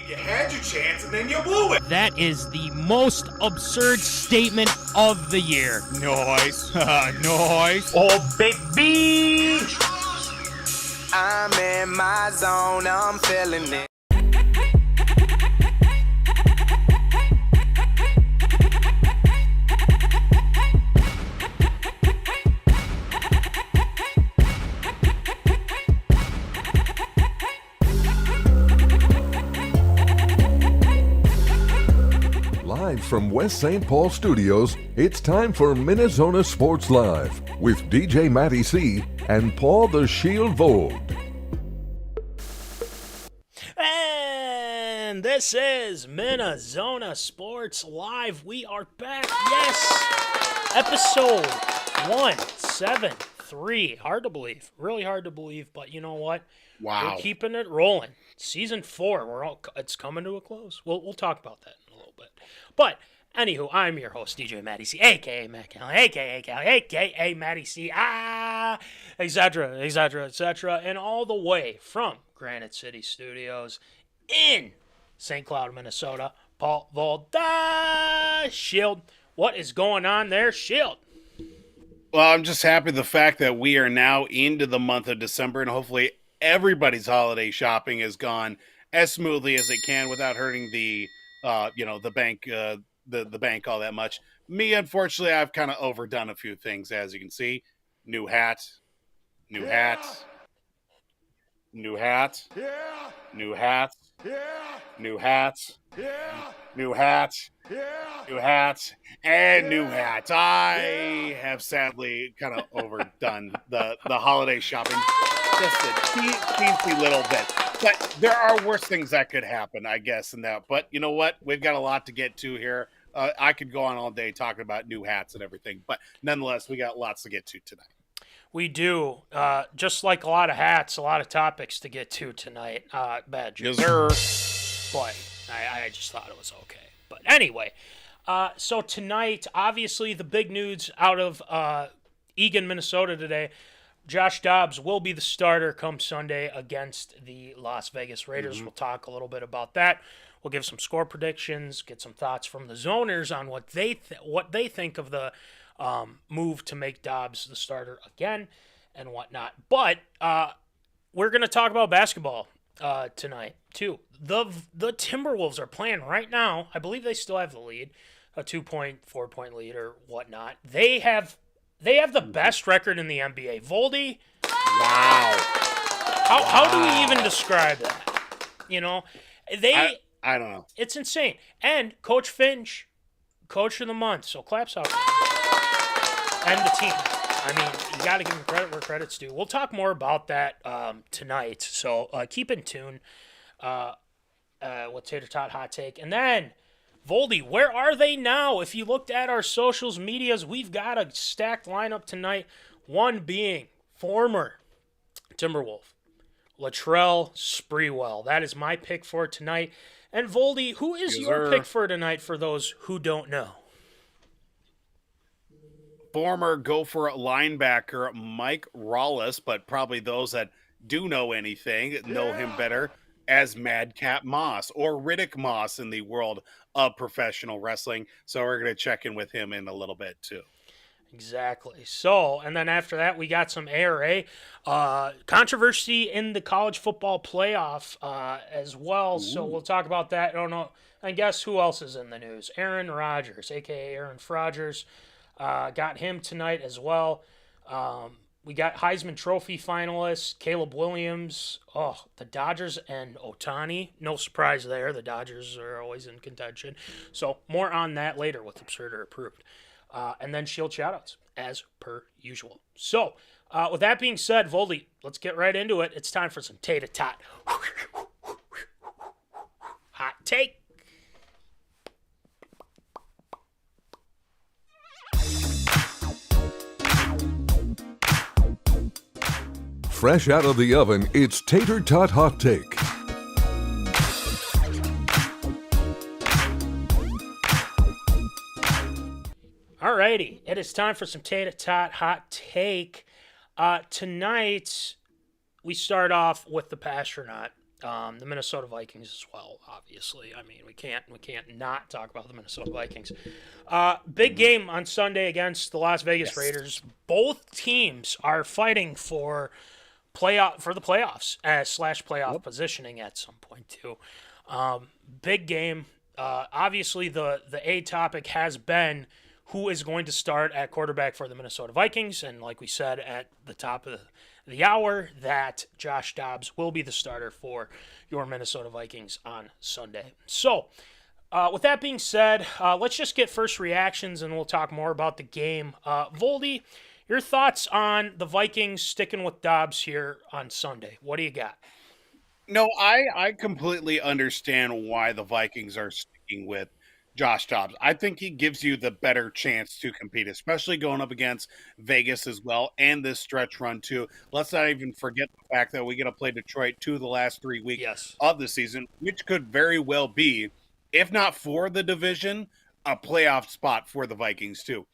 You had your chance and then you blew it. That is the most absurd statement of the year. Nice. Nice. Oh, baby. I'm in my zone, I'm feeling it. Live from West St. Paul Studios, it's time for MinneZona Sports Live with DJ Matty C and Paul the Shield Vold. And this is MinneZona Sports Live. We are back. Yes. Episode 173. Hard to believe. Really hard to believe, but you know what? Wow. We're keeping it rolling. Season 4, it's coming to a close. We'll talk about that in a little bit. But anywho, I'm your host, DJ Matty C, a.k.a. Matt Callen, a.k.a. Cal, a.k.a. Matty C, etc., and all the way from Granite City Studios in St. Cloud, Minnesota, Paul Vold, Shield. What is going on there, Shield? Well, I'm just happy the fact that we are now into the month of December, and hopefully everybody's holiday shopping has gone as smoothly as it can without hurting the bank, the bank all that much. Me, unfortunately, I've kind of overdone a few things, as you can see. New hat, new hat, new hat, new hat, new hat, new hat, new hat, and new hat. I have sadly kind of overdone the holiday shopping just a teensy little bit. But there are worse things that could happen, I guess, in that. But you know what? We've got a lot to get to here. I could go on all day talking about new hats and everything. But nonetheless, we got lots to get to tonight. We do. Just like a lot of hats, a lot of topics to get to tonight. Bad joke. Yes, sir. Boy, I just thought it was okay. But anyway, So tonight, obviously, the big news out of Eagan, Minnesota today, Josh Dobbs will be the starter come Sunday against the Las Vegas Raiders. We'll talk a little bit about that. We'll give some score predictions, get some thoughts from the zoners on what they think of the move to make Dobbs the starter again and whatnot. But we're going to talk about basketball tonight, too. The Timberwolves are playing right now. I believe they still have the lead, a 4-point lead or whatnot. They have the best record in the NBA. Voldy. Wow. How do we even describe that? You know, I don't know. It's insane. And Coach Finch, Coach of the Month. So claps out. And the team. I mean, you got to give them credit where credit's due. We'll talk more about that tonight. So keep in tune with Tater Tot Hot Take. And then, Voldy, where are they now? If you looked at our socials medias, we've got a stacked lineup tonight. One being former Timberwolf, latrellsprewell. That is my pick for tonight. And Voldy, who is your pick for tonight for those who don't know? Former Gopher linebacker Mike Rawless, but probably those that do know anything know him better as Madcap Moss or Riddick Moss in the world of professional wrestling. So we're going to check in with him in a little bit too. Exactly. So, and then after that, we got some ARA controversy in the college football playoff as well. Ooh. So we'll talk about that. I don't know. I guess who else is in the news? Aaronrodgers, a.k.a. Aaronrodgers. Got him tonight as well. We got Heisman Trophy finalists, Caleb Williams, the Dodgers, and Ohtani. No surprise there. The Dodgers are always in contention. So more on that later with Absurd or Approved. And then Shield Shoutouts, as per usual. So with that being said, Voldy, let's get right into it. It's time for some Tater Tot Hot Take. Fresh out of the oven, it's Tater Tot Hot Take. Alrighty, it is time for some Tater Tot Hot Take. Tonight, we start off with the Pastronaut, the Minnesota Vikings as well, obviously. I mean, we can't not talk about the Minnesota Vikings. Big game on Sunday against the Las Vegas Raiders. Both teams are fighting for the playoffs / playoff positioning at some point too. Big game. Obviously, the A topic has been who is going to start at quarterback for the Minnesota Vikings, and like we said at the top of the hour, that Josh Dobbs will be the starter for your Minnesota Vikings on Sunday. So, with that being said, let's just get first reactions, and we'll talk more about the game. Voldy, your thoughts on the Vikings sticking with Dobbs here on Sunday? What do you got? No, I completely understand why the Vikings are sticking with Josh Dobbs. I think he gives you the better chance to compete, especially going up against Vegas as well, and this stretch run too. Let's not even forget the fact that we get to play Detroit 2 of the last 3 weeks of the season, which could very well be, if not for the division, a playoff spot for the Vikings too.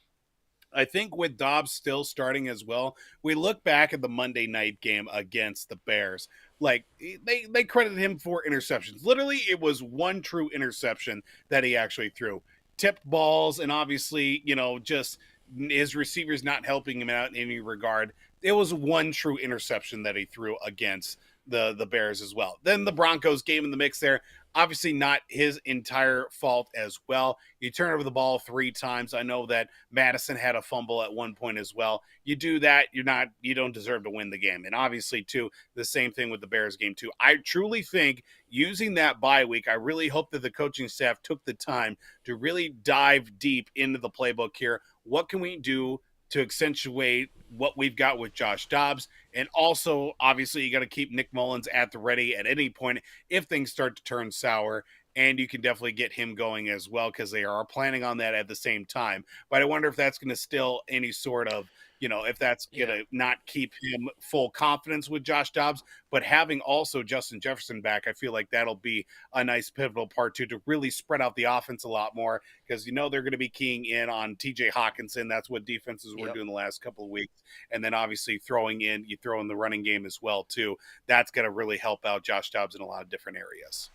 I think with Dobbs still starting as well, we look back at the Monday night game against the Bears. Like, they credit him for interceptions. Literally, it was one true interception that he actually threw. Tipped balls, and obviously, just his receivers not helping him out in any regard. It was one true interception that he threw against the Bears as well. Then the Broncos game in the mix there. Obviously not his entire fault as well. You turn over the ball 3 times. I know that Madison had a fumble at one point as well. You do that, you don't deserve to win the game. And obviously, too, the same thing with the Bears game, too. I truly think using that bye week, I really hope that the coaching staff took the time to really dive deep into the playbook here. What can we do to accentuate what we've got with Josh Dobbs? And also, obviously, you got to keep Nick Mullins at the ready at any point if things start to turn sour. And you can definitely get him going as well, because they are planning on that at the same time. But I wonder if that's going to still any sort of if that's going to not keep him full confidence with Josh Dobbs, but having also Justin Jefferson back, I feel like that'll be a nice pivotal part to really spread out the offense a lot more, because they're going to be keying in on TJ Hawkinson. That's what defenses were doing the last couple of weeks. And then obviously you throw in the running game as well too. That's going to really help out Josh Dobbs in a lot of different areas.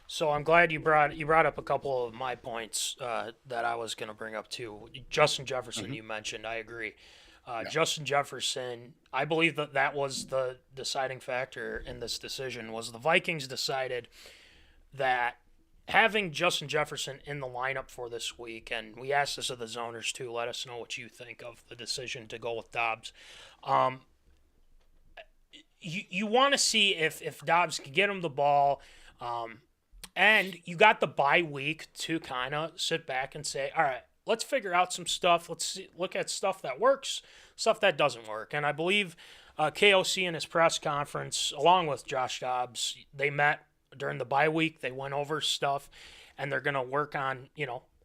So I'm glad you brought up a couple of my points that I was going to bring up too. Justin Jefferson, you mentioned. I agree. Justin Jefferson, I believe that was the deciding factor in this decision. Was the Vikings decided that having Justin Jefferson in the lineup for this week, and we asked this of the zoners too. Let us know what you think of the decision to go with Dobbs. You want to see if Dobbs can get him the ball. And you got the bye week to kind of sit back and say, all right, let's figure out some stuff. Let's look at stuff that works, stuff that doesn't work. And I believe KOC in his press conference, along with Josh Dobbs, they met during the bye week. They went over stuff, and they're going to work on,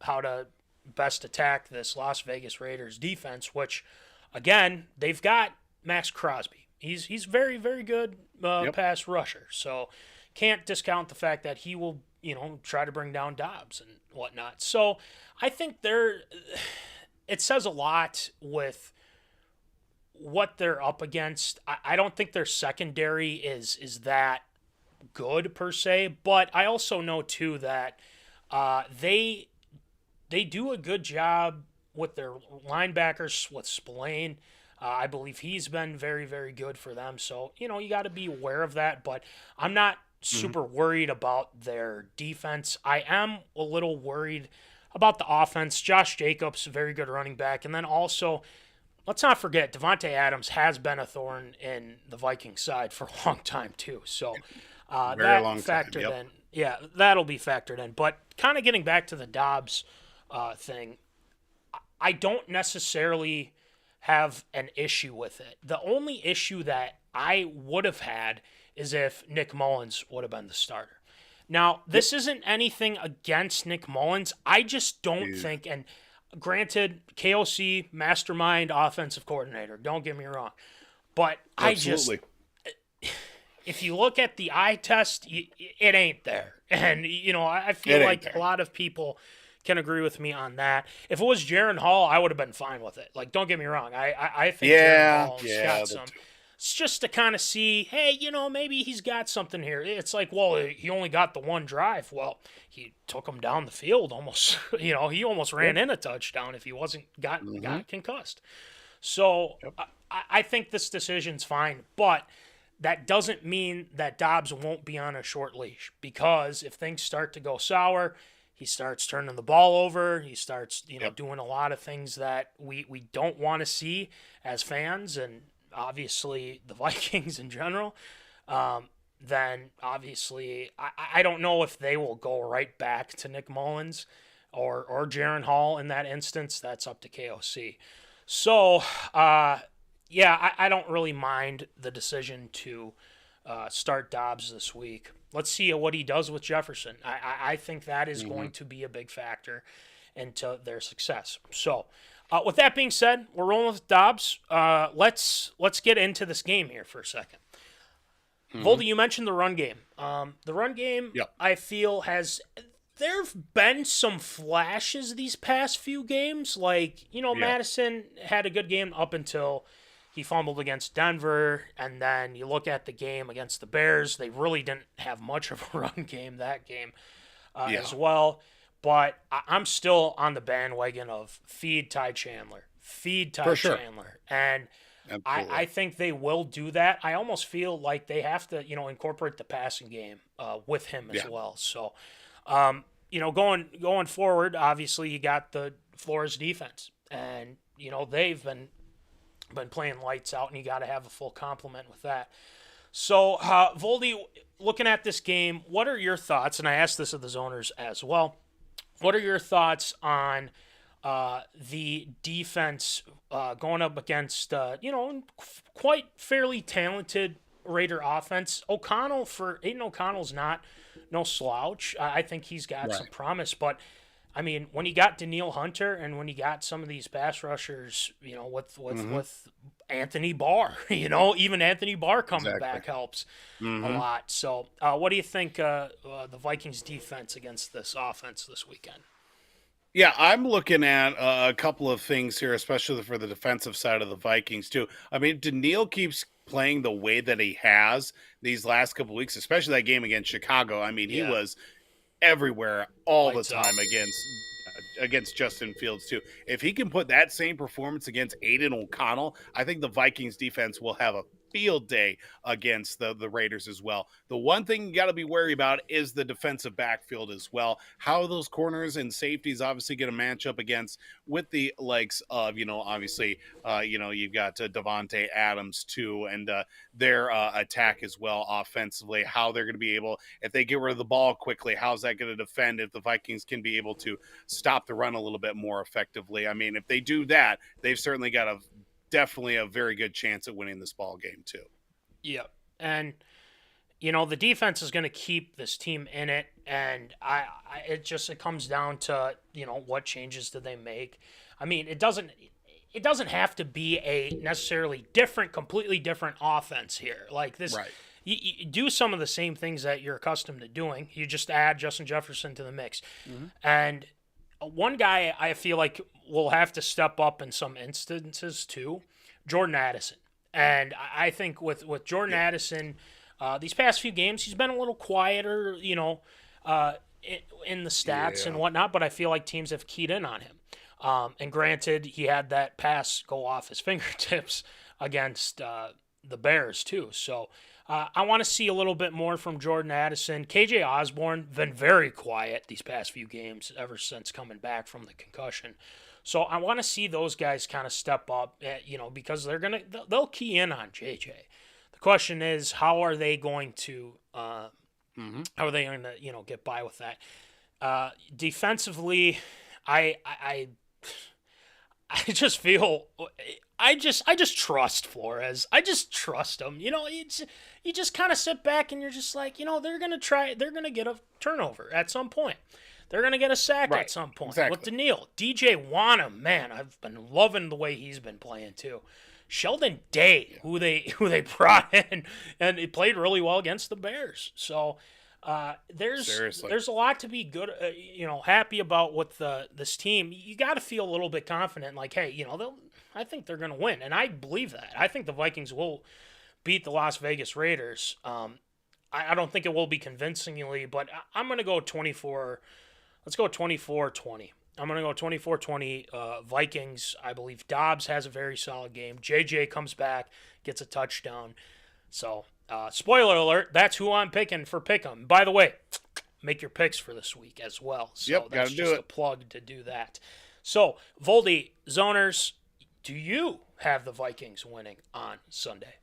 how to best attack this Las Vegas Raiders defense, which, again, they've got Max Crosby. He's very, very good pass rusher. So can't discount the fact that he will, try to bring down Dobbs and whatnot. So I think it says a lot with what they're up against. I don't think their secondary is that good per se, but I also know too that they do a good job with their linebackers, with Spillane. I believe he's been very, very good for them. So, you got to be aware of that, but I'm not super worried about their defense. I am a little worried about the offense. Josh Jacobs, a very good running back. And then also, let's not forget, Devontae Adams has been a thorn in the Vikings side for a long time too. So that factored in. Yeah, that'll be factored in. But kind of getting back to the Dobbs thing, I don't necessarily have an issue with it. The only issue that I would have had is if Nick Mullins would have been the starter. Now, this isn't anything against Nick Mullins. I just don't think, and granted, KOC, mastermind, offensive coordinator, don't get me wrong. But Absolutely. if you look at the eye test, it ain't there. And, I feel like a lot of people can agree with me on that. If it was Jaron Hall, I would have been fine with it. Like, don't get me wrong. I think Jaron Hall's got some. It's just to kind of see, hey, maybe he's got something here. It's like, well, he only got the one drive. Well, he took him down the field almost. He almost ran in a touchdown if he wasn't got concussed. So I think this decision's fine, but that doesn't mean that Dobbs won't be on a short leash, because if things start to go sour, he starts turning the ball over. He starts, doing a lot of things that we don't want to see as fans, and obviously the Vikings in general. Then obviously I don't know if they will go right back to Nick Mullins or Jaron Hall in that instance. That's up to KOC. So I don't really mind the decision to start Dobbs this week. Let's see what he does with Jefferson. I think that is going to be a big factor into their success. So with that being said, we're rolling with Dobbs. Let's get into this game here for a second. Voldy, you mentioned the run game. The run game, I feel, there have been some flashes these past few games. Like, Madison had a good game up until he fumbled against Denver, and then you look at the game against the Bears, they really didn't have much of a run game that game as well. But I'm still on the bandwagon of feed Ty Chandler. Chandler. And I think they will do that. I almost feel like they have to, incorporate the passing game with him as well. So, going forward, obviously you got the Flores defense, and they've been playing lights out, and you got to have a full complement with that. So, Voldy, looking at this game, what are your thoughts? And I asked this of the zoners as well. What are your thoughts on the defense going up against, quite fairly talented Raider offense? Aidan O'Connell's no slouch. I think he's got some promise, but I mean, when you got Daniil Hunter and when you got some of these pass rushers, with Anthony Barr, even Anthony Barr coming back helps a lot. So, what do you think the Vikings defense against this offense this weekend? Yeah, I'm looking at a couple of things here, especially for the defensive side of the Vikings too. I mean, Daniil keeps playing the way that he has these last couple of weeks, especially that game against Chicago. I mean, he was everywhere all Lights the time out. against Justin Fields too. If he can put that same performance against Aiden O'Connell, I think the Vikings defense will have a field day against the Raiders as well. The one thing you got to be wary about is the defensive backfield as well. How those corners and safeties obviously get a matchup against with the likes of, obviously, you've got Devontae Adams too, and their attack as well offensively. How they're going to be able, if they get rid of the ball quickly, how's that going to defend if the Vikings can be able to stop the run a little bit more effectively? I mean, if they do that, they've certainly got definitely a very good chance at winning this ball game too. Yep. And the defense is going to keep this team in it, and it comes down to what changes do they make. I mean, it doesn't have to be a necessarily completely different offense here. Like this, right. You do some of the same things that you're accustomed to doing. You just add Justin Jefferson to the mix, and one guy I feel like will have to step up in some instances too, Jordan Addison. And I think with Jordan Addison, these past few games, he's been a little quieter, in the stats and whatnot, but I feel like teams have keyed in on him. And granted, he had that pass go off his fingertips against the Bears too. So I want to see a little bit more from Jordan Addison. KJ Osborne been very quiet these past few games ever since coming back from the concussion. So I want to see those guys kind of step up, because they'll key in on JJ. The question is, how are they going to get by with that? Defensively, I just feel I just trust Flores. I just trust him. You just kind of sit back and you're just like, they're going to get a turnover at some point. They're going to get a sack at some point. Exactly. With Daniil. DJ Wanham, man, I've been loving the way he's been playing too. Sheldon Day, who they brought in, and he played really well against the Bears. So there's a lot to be good, happy about with this team. You got to feel a little bit confident, like, hey, I think they're going to win, and I believe that. I think the Vikings will beat the Las Vegas Raiders. I don't think it will be convincingly, but I'm going to go 24. Let's go 24-20. I'm going to go 24-20 Vikings. I believe Dobbs has a very solid game. JJ comes back, gets a touchdown. So, spoiler alert, that's who I'm picking for Pick'em. By the way, make your picks for this week as well. So that's just a plug to do that. So, Voldy, Zoners, do you have the Vikings winning on Sunday?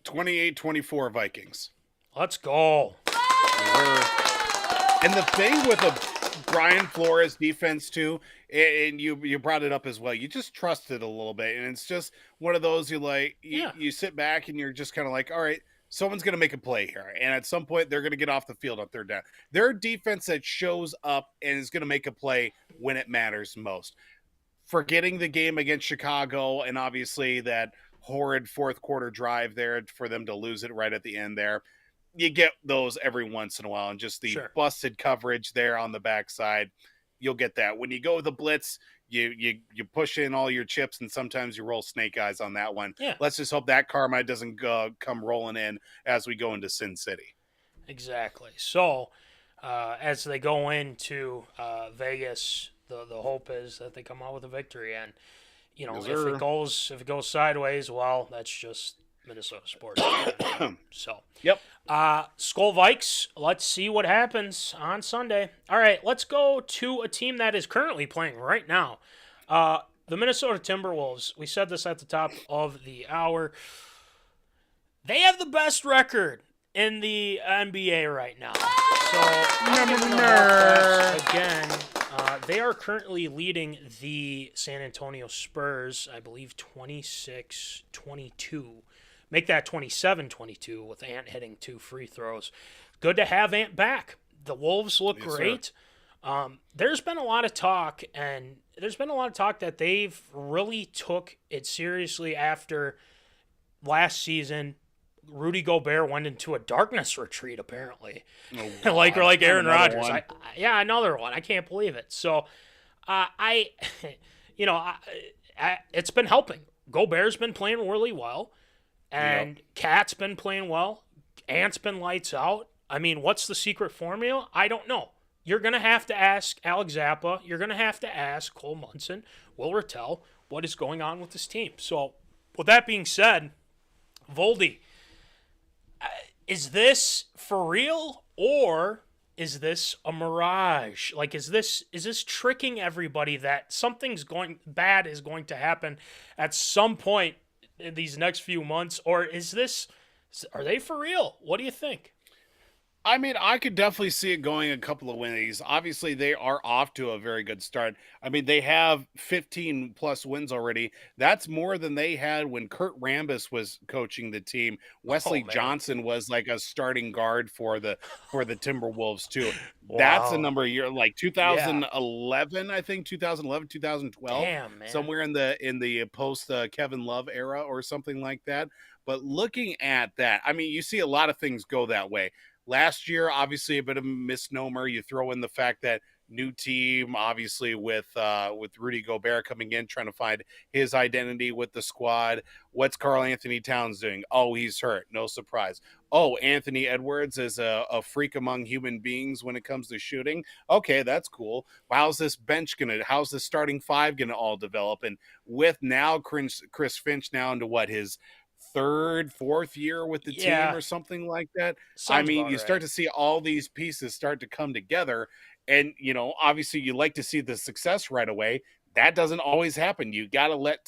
28-24 Vikings. Let's go. And the thing with Brian Flores defense too, and you brought it up as well, you just trust it a little bit, and it's just one of those you sit back and you're just kind of like, all right, someone's going to make a play here, and at some point they're going to get off the field on third down. They're a defense that shows up and is going to make a play when it matters most. Forgetting the game against Chicago and obviously that horrid fourth quarter drive there for them to lose it right at the end there. You get those every once in a while, and just the busted coverage there on the backside, you'll get that. When you go with the blitz, you push in all your chips, and sometimes you roll snake eyes on that one. Yeah. Let's just hope that karma doesn't come rolling in as we go into Sin City. Exactly. So, as they go into Vegas, the hope is that they come out with a victory, and if it goes sideways, well, that's just Minnesota sports. So, yep. Skol Vikes, let's see what happens on Sunday. All right, let's go to a team that is currently playing right now. The Minnesota Timberwolves. We said this at the top of the hour. They have the best record in the NBA right now. So, again, they are currently leading the San Antonio Spurs, I believe, 26-22. Make that 27-22 with Ant hitting 2 free throws. Good to have Ant back. The Wolves look great. There's been a lot of talk, that they've really took it seriously after last season. Rudy Gobert went into a darkness retreat, apparently. Oh, like Aaron another Rodgers. one. Another one. I can't believe it. So, it's been helping. Gobert's been playing really well, and Cat's been playing well. Ant's been lights out. I mean, what's the secret formula? I don't know. You're going to have to ask Alex Zappa. You're going to have to ask Cole Munson, Will Rattel, what is going on with this team. So, with that being said, Voldy, is this for real, or is this a mirage? Like, is this tricking everybody that something's bad is going to happen at some point in these next few months, or are they for real? What do you think? I mean, I could definitely see it going a couple of wins. Obviously, they are off to a very good start. I mean, they have 15 plus wins already. That's more than they had when Kurt Rambis was coaching the team. Wesley Johnson was like a starting guard for the Timberwolves too. Wow. That's a number of years, like 2011, I think 2011, 2012. Damn, man. Somewhere in the post Kevin Love era or something like that. But looking at that, I mean, you see a lot of things go that way. Last year, obviously, a bit of a misnomer. You throw in the fact that new team, obviously, with Rudy Gobert coming in, trying to find his identity with the squad. What's Karl Anthony Towns doing? Oh, he's hurt. No surprise. Oh, Anthony Edwards is a freak among human beings when it comes to shooting. Okay, that's cool. How's this starting five going to all develop? And with now Chris Finch now into his fourth year with the team or something like that. I mean, you start to see all these pieces start to come together, and obviously you like to see the success right away. That doesn't always happen. You got to let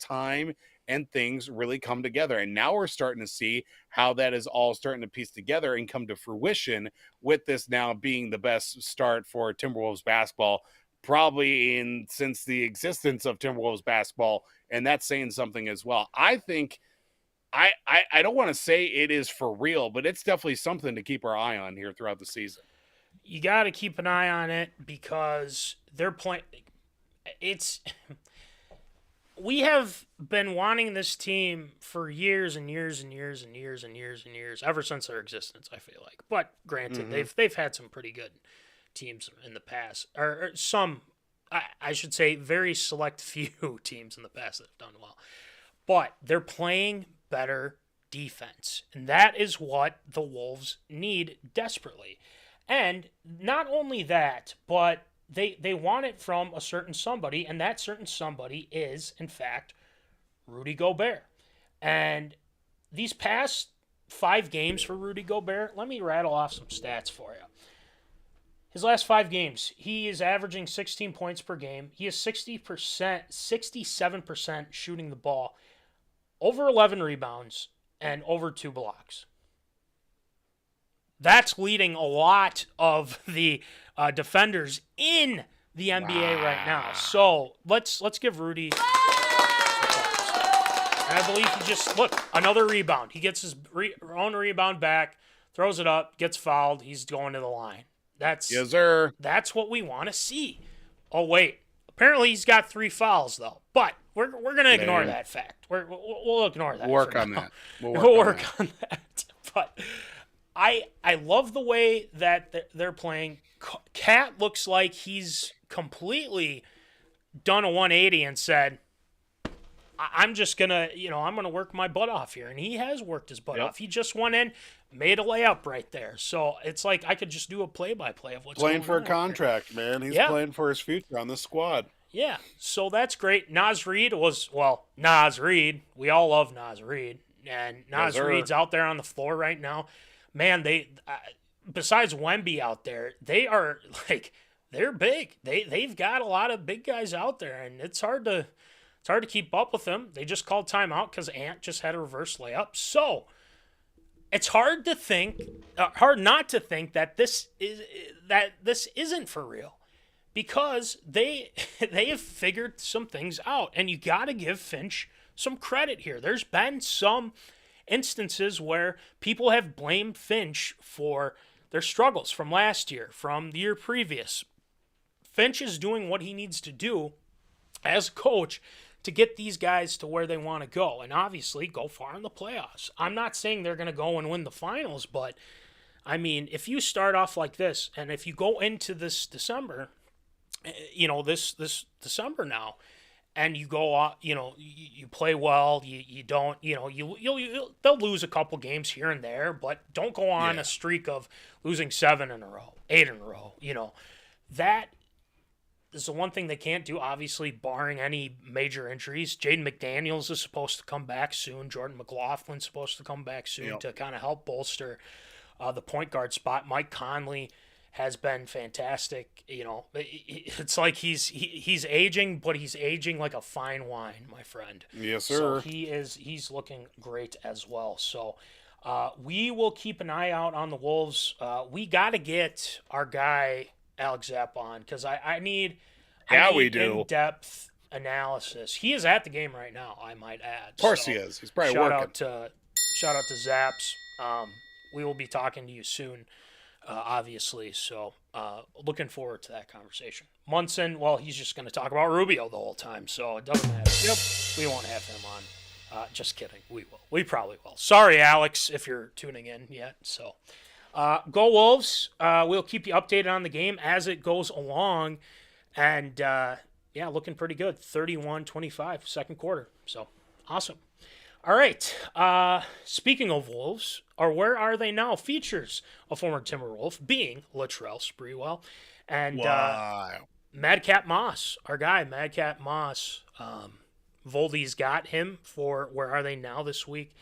time and things really come together. And now we're starting to see how that is all starting to piece together and come to fruition, with this now being the best start for Timberwolves basketball probably since the existence of Timberwolves basketball, and that's saying something as well. I think I don't want to say it is for real, but it's definitely something to keep our eye on here throughout the season. You got to keep an eye on it because they're playing. We have been wanting this team for years and years and years and years and years and years, ever since their existence, I feel like. But granted, they've had some pretty good teams in the past, or some, I should say, very select few teams in the past that have done well. But they're playing better defense, and that is what the Wolves need desperately. And not only that, but they want it from a certain somebody, and that certain somebody is, in fact, Rudy Gobert. And these past 5 games for Rudy Gobert, let me rattle off some stats for you. His last 5 games, he is averaging 16 points per game. He is 67% shooting the ball, over 11 rebounds, and over 2 blocks. That's leading a lot of the defenders in the NBA right now. So let's give Rudy. And I believe he another rebound. He gets his own rebound back, throws it up, gets fouled. He's going to the line. Yes, sir. That's what we want to see. Oh wait, apparently he's got 3 fouls though. But we're gonna ignore that fact. We'll ignore that. We'll work on that. We'll work on that. But I love the way that they're playing. Cat looks like he's completely done a 180 and said, I'm just gonna, I'm gonna work my butt off here, and he has worked his butt off. He just went in, made a layup right there. So it's like I could just do a play-by-play of what's playing going for on a contract, man. He's playing for his future on the squad. Yeah, so that's great. Nas Reed. We all love Nas Reed, and Nas Reed's out there on the floor right now. Man, they besides Wemby out there, they are they're big. They've got a lot of big guys out there, and it's hard to keep up with them. They just called timeout because Ant just had a reverse layup. So it's hard not to think that this isn't for real, because they have figured some things out, and you got to give Finch some credit here. There's been some instances where people have blamed Finch for their struggles from last year, from the year previous. Finch is doing what he needs to do as a coach to get these guys to where they want to go, and obviously go far in the playoffs. I'm not saying they're going to go and win the finals, but I mean, if you start off like this, and if you go into this December, this December now, and you go off, you play well, you don't, they'll lose a couple games here and there, but don't go on a streak of losing 7 in a row, 8 in a row. That is the one thing they can't do, obviously, barring any major injuries. Jaden McDaniels is supposed to come back soon. Jordan McLaughlin's supposed to come back soon to kind of help bolster the point guard spot. Mike Conley has been fantastic. It's like he's aging, but he's aging like a fine wine, my friend. Yes, sir. So he's looking great as well. So we will keep an eye out on the Wolves. We got to get our guy Alex Zapp on, because I need in-depth analysis. He is at the game right now, I might add. Of course he is. He's probably working. Shout out to Zaps. We will be talking to you soon, obviously. So looking forward to that conversation. Munson, well, he's just going to talk about Rubio the whole time, so it doesn't matter. Yep. We won't have him on. Just kidding. We will. We probably will. Sorry, Alex, if you're tuning in yet. So go Wolves. We'll keep you updated on the game as it goes along. And, looking pretty good. 31-25, second quarter. So, awesome. All right. Speaking of Wolves, or where are they now? Features a former Timberwolf, being Latrell Sprewell. And madcapmoss, our guy, madcapmoss. Voldy's got him for Where Are They Now this week.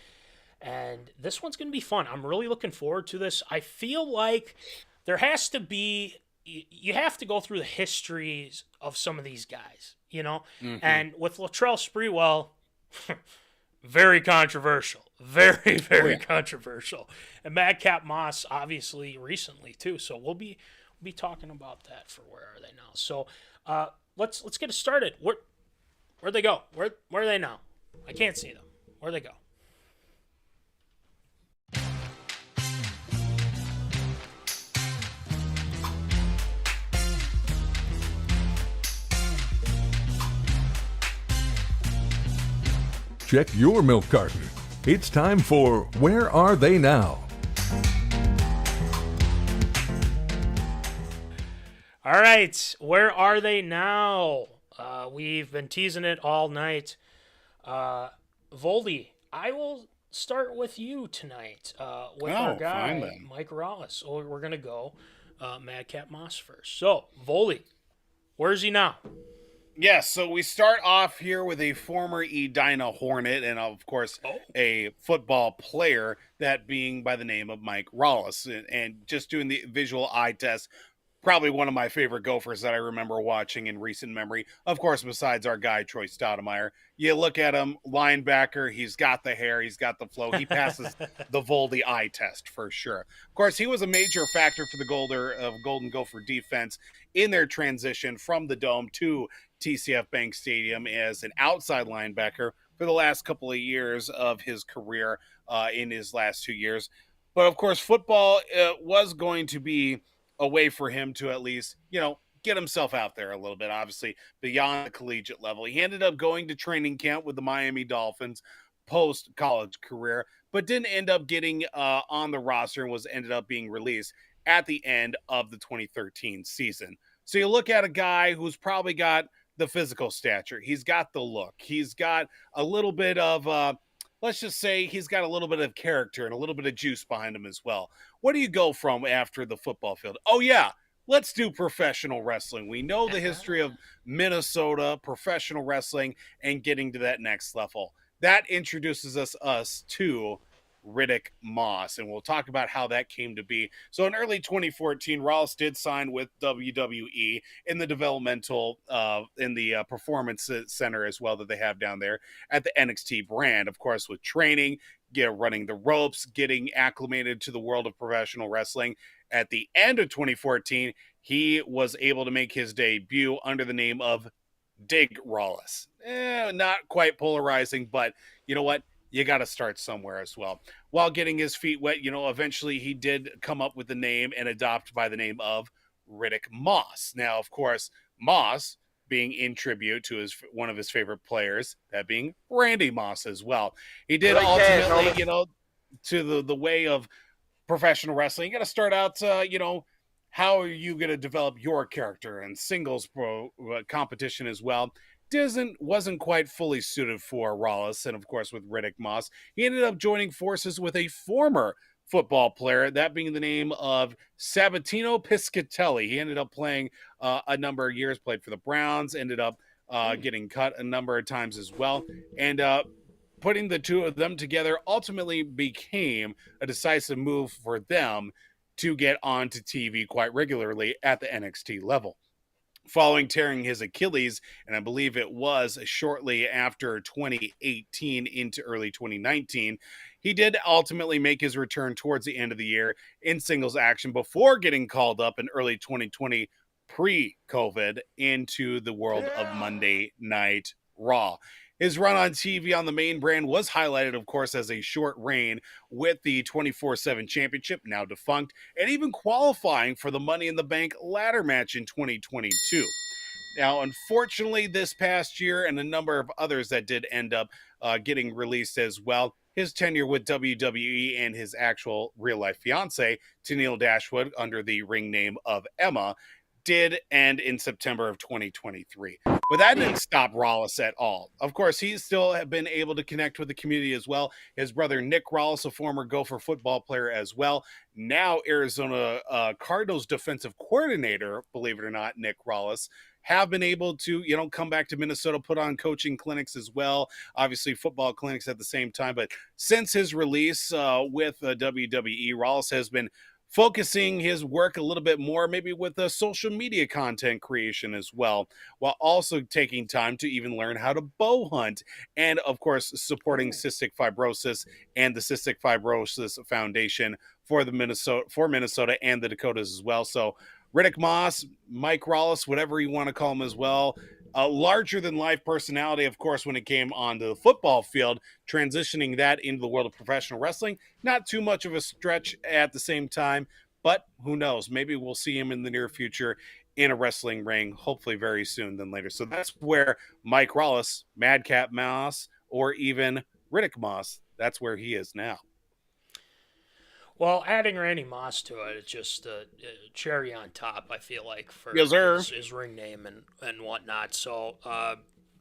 And this one's going to be fun. I'm really looking forward to this. I feel like there has to be, you have to go through the histories of some of these guys, Mm-hmm. And with Latrell Sprewell, very controversial. Very, very controversial. And madcapmoss, obviously, recently, too. So we'll be talking about that for Where Are They Now. So let's get it started. Where'd they go? Where are they now? I can't see them. Where'd they go? Check your milk carton. It's time for Where Are They Now? All right, where are they now? We've been teasing it all night. Voldy, I will start with you tonight with our guy, Mike Rallis. So we're going to go madcapmoss first. So, Voldy, where's he now? Yes, so we start off here with a former Edina Hornet and, of course, a football player, that being by the name of Mike Rallis. And just doing the visual eye test, probably one of my favorite Gophers that I remember watching in recent memory. Of course, besides our guy, Troy Stoudemire. You look at him, linebacker, he's got the hair, he's got the flow. He passes the Voldy eye test for sure. Of course, he was a major factor for the Golden Gopher defense in their transition from the Dome to TCF Bank Stadium as an outside linebacker for the last couple of years of his career in his last 2 years. But, of course, football was going to be a way for him to at least, get himself out there a little bit, obviously, beyond the collegiate level. He ended up going to training camp with the Miami Dolphins post-college career, but didn't end up getting on the roster and ended up being released at the end of the 2013 season. So you look at a guy who's probably got the physical stature. He's got the look. He's got a little bit of, let's just say he's got a little bit of character and a little bit of juice behind him as well. What do you go from after the football field? Oh, yeah, let's do professional wrestling. We know the history of Minnesota, professional wrestling, and getting to that next level. That introduces us to Riddick Moss, and we'll talk about how that came to be. So in early 2014, Rallis did sign with WWE in the developmental, in the performance center as well that they have down there at the NXT brand, of course, with training, running the ropes, getting acclimated to the world of professional wrestling. At the end of 2014, he was able to make his debut under the name of Dig Rallis. Not quite polarizing, but you know what? you got to start somewhere as well. While getting his feet wet, eventually he did come up with the name and adopt by the name of Riddick Moss. Now, of course, Moss being in tribute to one of his favorite players, that being Randy Moss as well. He did ultimately, to the way of professional wrestling, you got to start out, how are you going to develop your character and singles competition as well. Wasn't quite fully suited for Rallis, and of course with Riddick Moss, he ended up joining forces with a former football player, that being the name of Sabatino Piscatelli. He ended up playing a number of years, played for the Browns, ended up getting cut a number of times as well, and putting the two of them together ultimately became a decisive move for them to get onto TV quite regularly at the NXT level. Following tearing his Achilles, and I believe it was shortly after 2018 into early 2019, he did ultimately make his return towards the end of the year in singles action before getting called up in early 2020 pre-COVID into the world of Monday Night Raw. His run on TV on the main brand was highlighted, of course, as a short reign with the 24/7 championship, now defunct, and even qualifying for the Money in the Bank ladder match in 2022. Now, unfortunately, this past year and a number of others that did end up getting released as well, his tenure with WWE and his actual real-life fiance, Tennille Dashwood, under the ring name of Emma, did end in September of 2023. But that didn't stop Rallis at all. Of course, he still have been able to connect with the community as well. His brother Nick Rallis, a former Gopher football player as well, now Arizona Cardinals defensive coordinator, believe it or not, Nick Rallis, have been able to, come back to Minnesota, put on coaching clinics as well, obviously football clinics at the same time. But since his release with WWE, Rallis has been focusing his work a little bit more, maybe with the social media content creation as well, while also taking time to even learn how to bow hunt, and of course supporting cystic fibrosis and the Cystic Fibrosis Foundation for Minnesota and the Dakotas as well. So Riddick Moss, Mike Rallis, whatever you want to call him as well, a larger-than-life personality, of course, when it came onto the football field, transitioning that into the world of professional wrestling. Not too much of a stretch at the same time, but who knows? Maybe we'll see him in the near future in a wrestling ring, hopefully very soon than later. So that's where Mike Rallis, Madcap Moss, or even Riddick Moss, that's where he is now. Well, adding Randy Moss to it, it's just a cherry on top, I feel like, for his ring name and whatnot. So,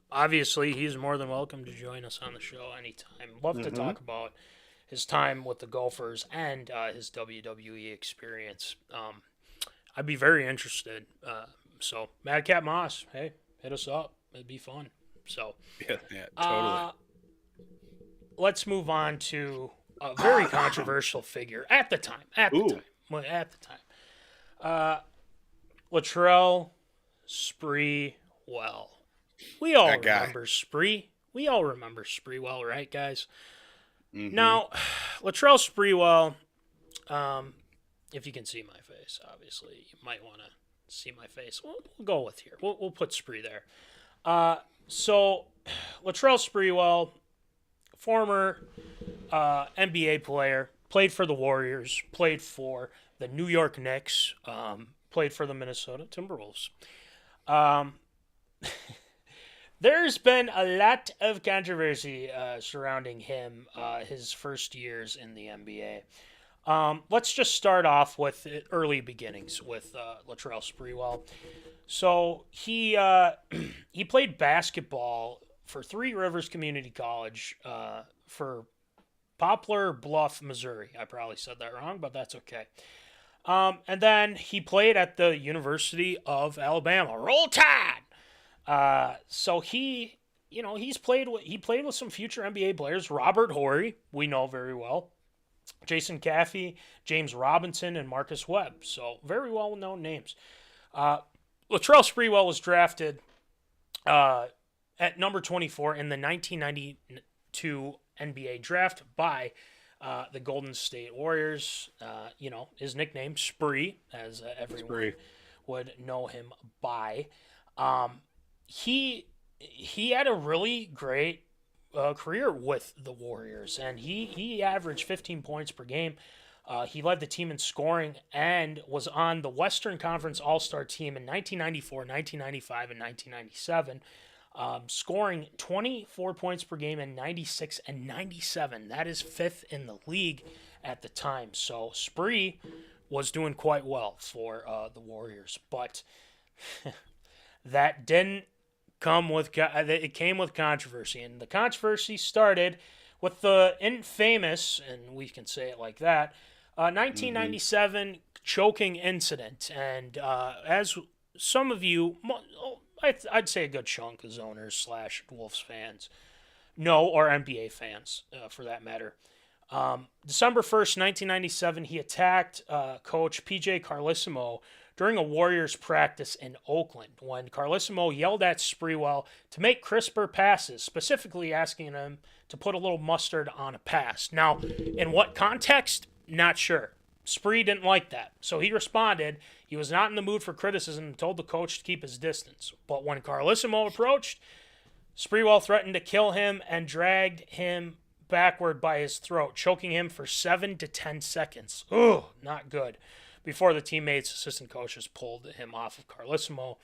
obviously, he's more than welcome to join us on the show anytime. Love to talk about his time with the Gophers and his WWE experience. I'd be very interested. So, Madcap Moss, hey, hit us up. It'd be fun. So, yeah, totally. Let's move on to a very controversial figure at the time. Latrell Sprewell. We all remember Spree. We all remember Sprewell, right, guys? Mm-hmm. Now, Latrell Sprewell, if you can see my face, obviously, you might want to see my face. We'll go with here. We'll put Spree there. So, Latrell Sprewell, former NBA player, played for the Warriors, played for the New York Knicks, played for the Minnesota Timberwolves. There's been a lot of controversy surrounding him his first years in the NBA. Let's just start off with early beginnings with Latrell Sprewell. So he played basketball for Three Rivers Community College for Poplar Bluff, Missouri. I probably said that wrong, but that's okay. And then he played at the University of Alabama. Roll Tide! So he's played with some future NBA players. Robert Horry, we know very well. Jason Caffey, James Robinson, and Marcus Webb. So very well-known names. Latrell Sprewell was drafted at number 24 in the 1992 NBA draft by the Golden State Warriors. His nickname, Spree, as everyone would know him by. He had a really great career with the Warriors, and he averaged 15 points per game. He led the team in scoring and was on the Western Conference All-Star team in 1994, 1995, and 1997, scoring 24 points per game in 96 and 97. That is 5th in the league at the time. So Spree was doing quite well for the Warriors, but that didn't come with it came with controversy, and the controversy started with the infamous, and we can say it like that, 1997 choking incident. And as some of you, I'd say a good chunk of Zoners / Wolves fans know, or NBA fans for that matter. December 1st, 1997, he attacked coach P.J. Carlesimo during a Warriors practice in Oakland when Carlesimo yelled at Sprewell to make crisper passes, specifically asking him to put a little mustard on a pass. Now, in what context? Not sure. Spree didn't like that, so he responded. He was not in the mood for criticism and told the coach to keep his distance. But when Carlesimo approached, Sprewell threatened to kill him and dragged him backward by his throat, choking him for 7 to 10 seconds. Ugh, not good. Before the teammates, assistant coaches pulled him off of Carlesimo.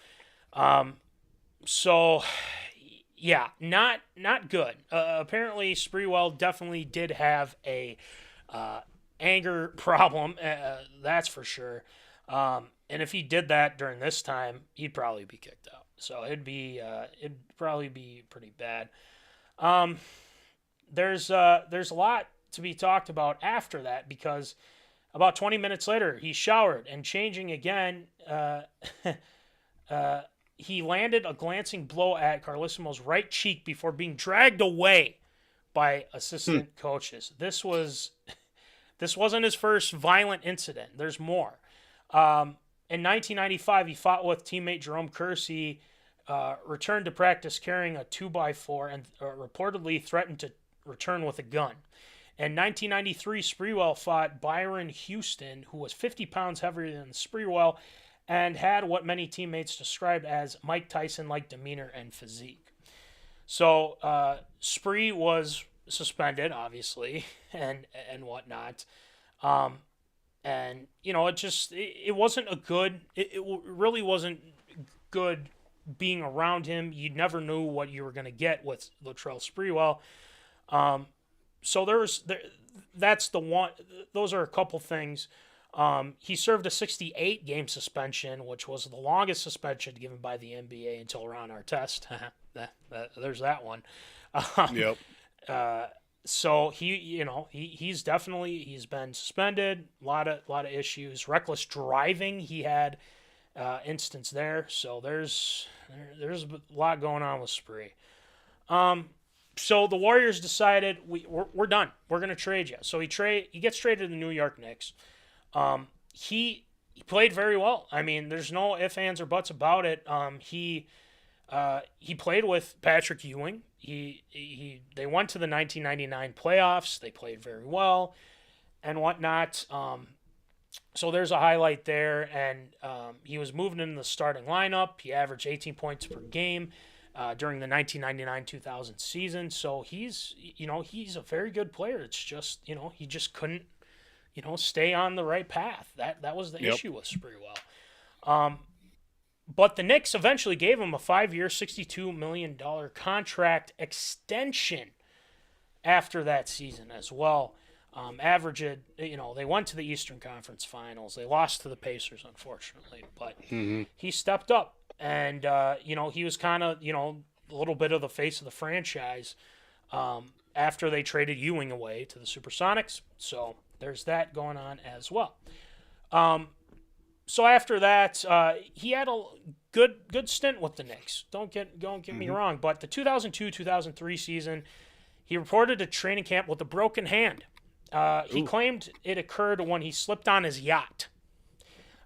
So, yeah, not good. Apparently, Sprewell definitely did have a anger problem, that's for sure. And if he did that during this time, he'd probably be kicked out. So it'd probably be pretty bad. There's a lot to be talked about after that, because about 20 minutes later, he showered and changing again. He landed a glancing blow at Carlesimo's right cheek before being dragged away by assistant coaches. This wasn't his first violent incident. There's more. In 1995, he fought with teammate Jerome Kersey, returned to practice carrying a 2x4, and reportedly threatened to return with a gun. In 1993, Sprewell fought Byron Houston, who was 50 pounds heavier than Sprewell and had what many teammates described as Mike Tyson-like demeanor and physique. So Spree was suspended, obviously, and whatnot. And, you know, it wasn't a good, it really wasn't good being around him. You never knew what you were going to get with Latrell Sprewell. So that's the one. Those are a couple things. He served a 68-game suspension, which was the longest suspension given by the NBA until Ron Artest. There's that one. Yep. So he's been suspended. A lot of issues. Reckless driving. He had instance there. So there's a lot going on with Spree. So the Warriors decided we're done. We're going to trade you. So he gets traded to the New York Knicks. He played very well. I mean, there's no ifs, ands, or buts about it. He played with Patrick Ewing. They went to the 1999 playoffs. They played very well and whatnot. So there's a highlight there, and he was moving in the starting lineup. He averaged 18 points per game during the 1999-2000 season. So he's a very good player. It's just, he just couldn't, stay on the right path. That was the issue with Sprewell. But the Knicks eventually gave him a 5-year, $62 million contract extension after that season as well. They went to the Eastern Conference Finals. They lost to the Pacers, unfortunately, but he stepped up. And, he was kind of, a little bit of the face of the franchise after they traded Ewing away to the Supersonics. So there's that going on as well. So after that, he had a good stint with the Knicks. Don't get me wrong. But the 2002-2003 season, he reported to training camp with a broken hand. He claimed it occurred when he slipped on his yacht.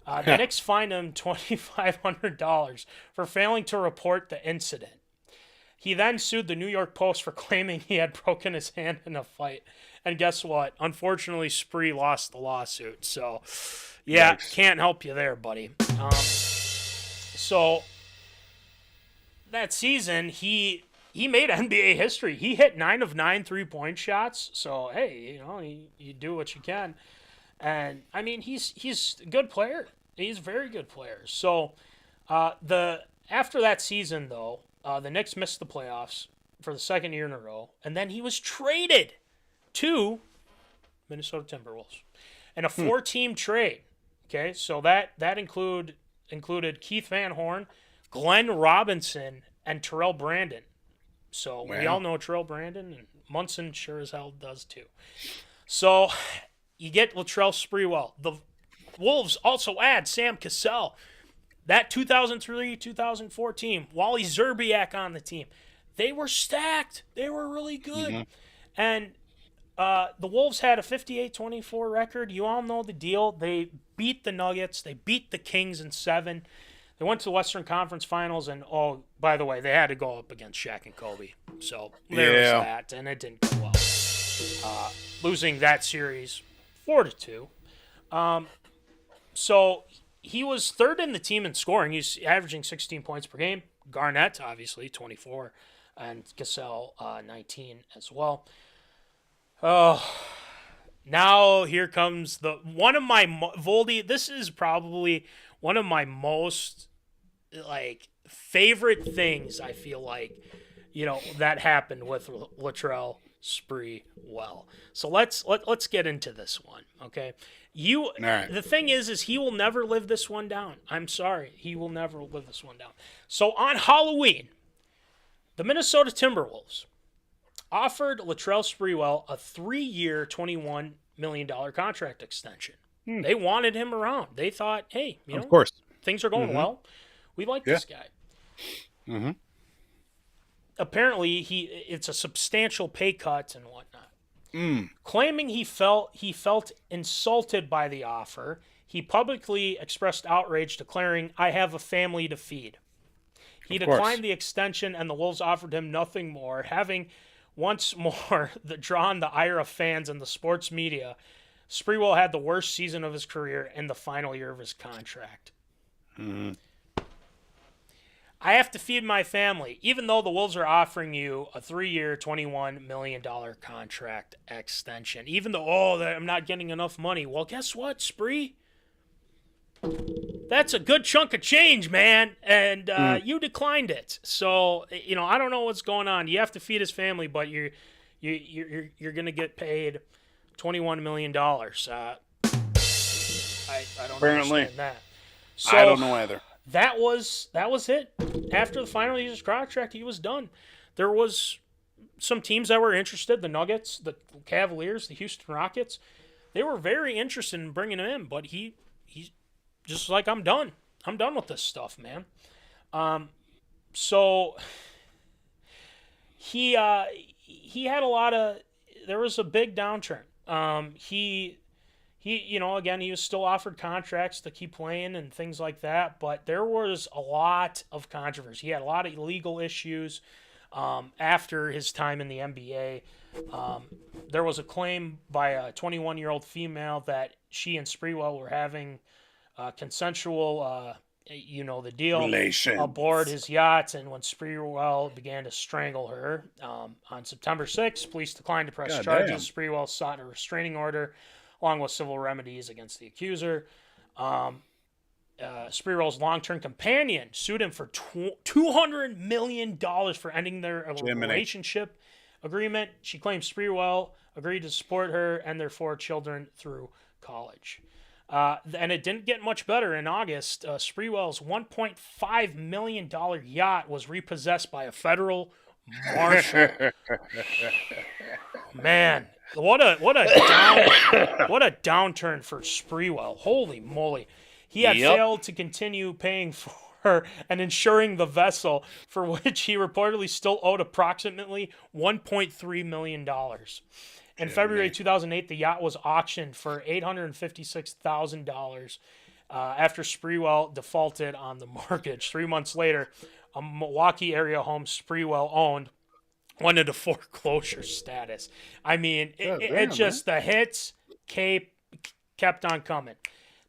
The Knicks fined him $2,500 for failing to report the incident. He then sued the New York Post for claiming he had broken his hand in a fight. And guess what? Unfortunately, Spree lost the lawsuit. So, yeah, can't help you there, buddy. So that season, he he made NBA history. He hit 9 of 9 3-point shots. So, hey, you do what you can. And, I mean, he's a good player. He's a very good player. So, after that season, though, the Knicks missed the playoffs for the second year in a row. And then he was traded to Minnesota Timberwolves in a 4-team trade. Okay, so that included Keith Van Horn, Glenn Robinson, and Terrell Brandon. So we all know Terrell Brandon, and Munson sure as hell does too. So you get Latrell Sprewell. The Wolves also add Sam Cassell. That 2003-2004 team, Wally Zerbiak on the team. They were stacked. They were really good. Mm-hmm. And the Wolves had a 58-24 record. You all know the deal. They beat the Nuggets. They beat the Kings in 7. They went to the Western Conference Finals, and, oh, by the way, they had to go up against Shaq and Kobe. So there was that, and it didn't go well. Losing that series 4-2. So he was third in the team in scoring. He's averaging 16 points per game. Garnett, obviously, 24, and Cassell, 19 as well. Oh, now here comes Voldy. This is probably one of my most favorite things. I feel like, that happened with Latrell Sprewell. So let's get into this one, okay? Right. The thing is he will never live this one down. I'm sorry, he will never live this one down. So on Halloween, the Minnesota Timberwolves offered Latrell Sprewell a 3-year, $21 million contract extension. They wanted him around. They thought, hey, of course, things are going well. We like this guy. Mm-hmm. Apparently, it's a substantial pay cut and whatnot. Claiming he felt insulted by the offer, he publicly expressed outrage, declaring, "I have a family to feed." He declined the extension, and the Wolves offered him nothing more, having once more drawn the ire of fans and the sports media. Sprewell had the worst season of his career in the final year of his contract. Mm-hmm. I have to feed my family, even though the Wolves are offering you a 3-year, $21 million contract extension. Even though, I'm not getting enough money. Well, guess what, Spree? That's a good chunk of change, man, and you declined it. So, I don't know what's going on. You have to feed his family, but you're going to get paid $21 million. I don't understand that. So, I don't know either. That was it. After the final year's contract, he was done. There was some teams that were interested. The Nuggets, the Cavaliers, the Houston Rockets. They were very interested in bringing him in, but he's just like, I'm done. I'm done with this stuff, man. So he had a lot of. There was a big downturn. He again, he was still offered contracts to keep playing and things like that, but there was a lot of controversy. He had a lot of legal issues after his time in the NBA. There was a claim by a 21-year-old female that she and Sprewell were having consensual, the deal, relations aboard his yacht, and when Sprewell began to strangle her, on September 6th, police declined to press charges. Sprewell sought a restraining order along with civil remedies against the accuser. Sprewell's long-term companion sued him for $200 million for ending their relationship agreement. She claims Sprewell agreed to support her and their 4 children through college. And it didn't get much better. In August, Sprewell's $1.5 million yacht was repossessed by a federal marshal. Man, what a downturn for Sprewell. Holy moly. He had failed to continue paying for and insuring the vessel, for which he reportedly still owed approximately $1.3 million. In February 2008, the yacht was auctioned for $856,000 after Sprewell defaulted on the mortgage. 3 months later, a Milwaukee area home Sprewell owned went into foreclosure status. I mean, the hits kept on coming.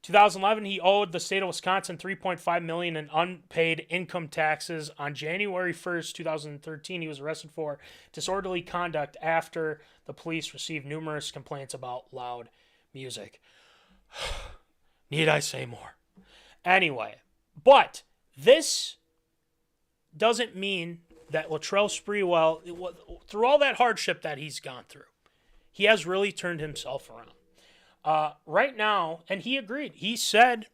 2011, he owed the state of Wisconsin $3.5 million in unpaid income taxes. On January 1st, 2013, he was arrested for disorderly conduct after the police received numerous complaints about loud music. Need I say more? Anyway, but this doesn't mean that Latrell Sprewell, through all that hardship that he's gone through, he has really turned himself around. Right now, and he agreed. He said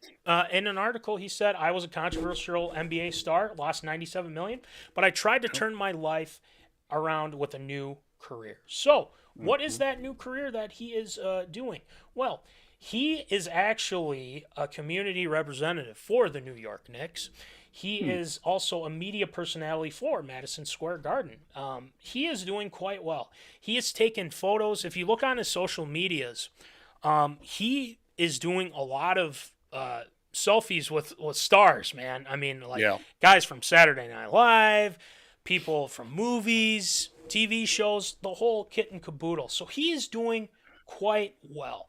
in an article, he said, I was a controversial NBA star, lost $97 million, but I tried to turn my life around with a new career. So, what is that new career that he is doing? Well, he is actually a community representative for the New York Knicks. He is also a media personality for Madison Square Garden. He is doing quite well. He has taken photos. If you look on his social medias, he is doing a lot of selfies with stars, man. I mean, like guys from Saturday Night Live, people from movies, TV shows, the whole kit and caboodle. So he is doing quite well.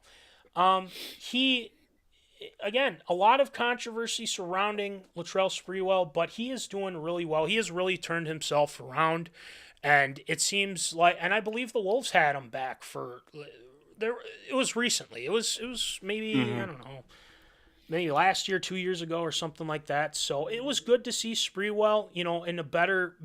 Again, a lot of controversy surrounding Latrell Sprewell, but he is doing really well. He has really turned himself around, and it seems like, and I believe the Wolves had him back for... It was recently. It was maybe, I don't know, maybe last year, 2 years ago or something like that. So it was good to see Sprewell, in a better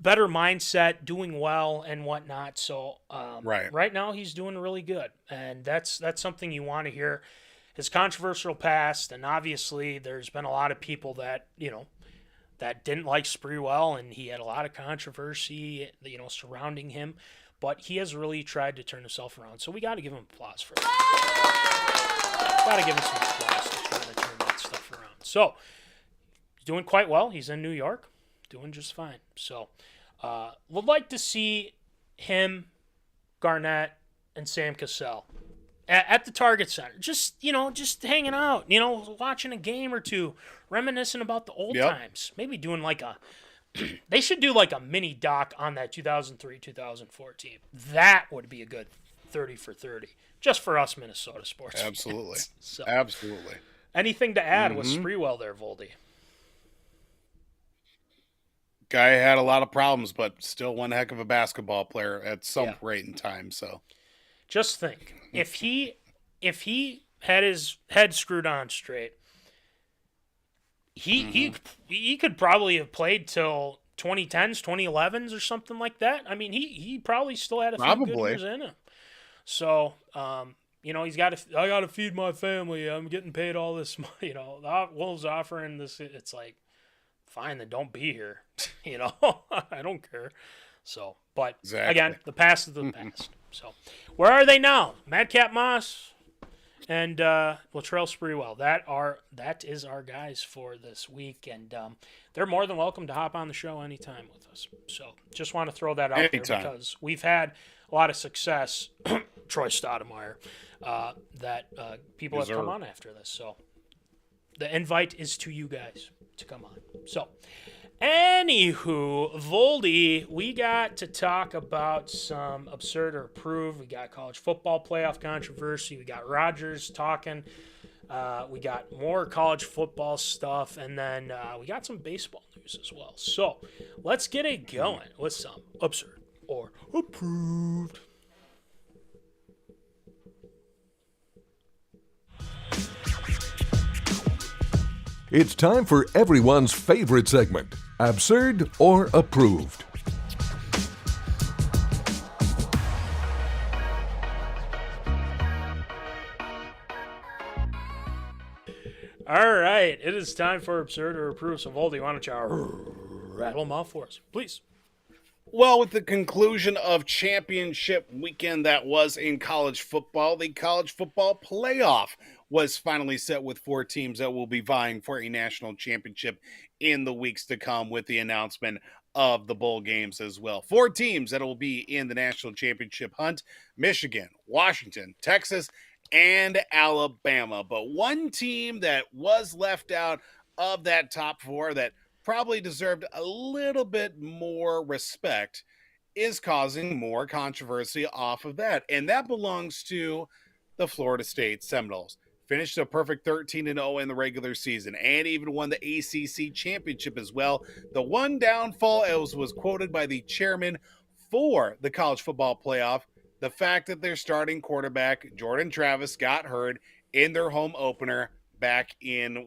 mindset, doing well and whatnot. So right now he's doing really good. And that's something you want to hear. His controversial past, and obviously there's been a lot of people that, that didn't like Sprewell, and he had a lot of controversy, surrounding him. But he has really tried to turn himself around. So we got to give him applause for that. Got to give him some applause for trying to turn that stuff around. So he's doing quite well. He's in New York, doing just fine. So would like to see him, Garnett, and Sam Cassell at the Target Center. Just hanging out, watching a game or two, reminiscing about the old times. Maybe doing like they should do like a mini doc on that 2003-2004 team. That would be a good 30 for 30, just for us Minnesota sports Absolutely. fans. So, Absolutely. anything to add with Sprewell there, Voldy? Guy had a lot of problems, but still one heck of a basketball player at some rate in time. So, just think, if he had his head screwed on straight, he could probably have played till 2010s, 2011s, or something like that. I mean, he probably still had a few good years in him. So, he's got to. I got to feed my family. I'm getting paid all this money. The Wolves offering this. It's like, fine, then don't be here. I don't care. So, but again, the past is the past. So, where are they now? madcapmoss and Latrell Sprewell. That is our guys for this week, and they're more than welcome to hop on the show anytime with us. So just want to throw that out there because we've had a lot of success. Troy Stoudemire, that people have come on after this. So the invite is to you guys to come on. So anywho, Voldy, we got to talk about some absurd or approved. We got college football playoff controversy. We got Rodgers talking. We got more college football stuff. And then we got some baseball news as well. So let's get it going with some absurd or approved. It's time for everyone's favorite segment, Absurd or Approved. All right, it is time for Absurd or Approved. So, Voldy, why don't you rattle them off for us, please? Well, with the conclusion of championship weekend that was in college football, the college football playoff was finally set with 4 teams that will be vying for a national championship in the weeks to come, with the announcement of the bowl games as well. 4 teams that will be in the national championship hunt: Michigan, Washington, Texas, and Alabama. But one team that was left out of that top 4 that probably deserved a little bit more respect is causing more controversy off of that. And that belongs to the Florida State Seminoles. Finished a perfect 13-0 in the regular season and even won the ACC championship as well. The one downfall, as was quoted by the chairman for the college football playoff, the fact that their starting quarterback, Jordan Travis, got hurt in their home opener back in,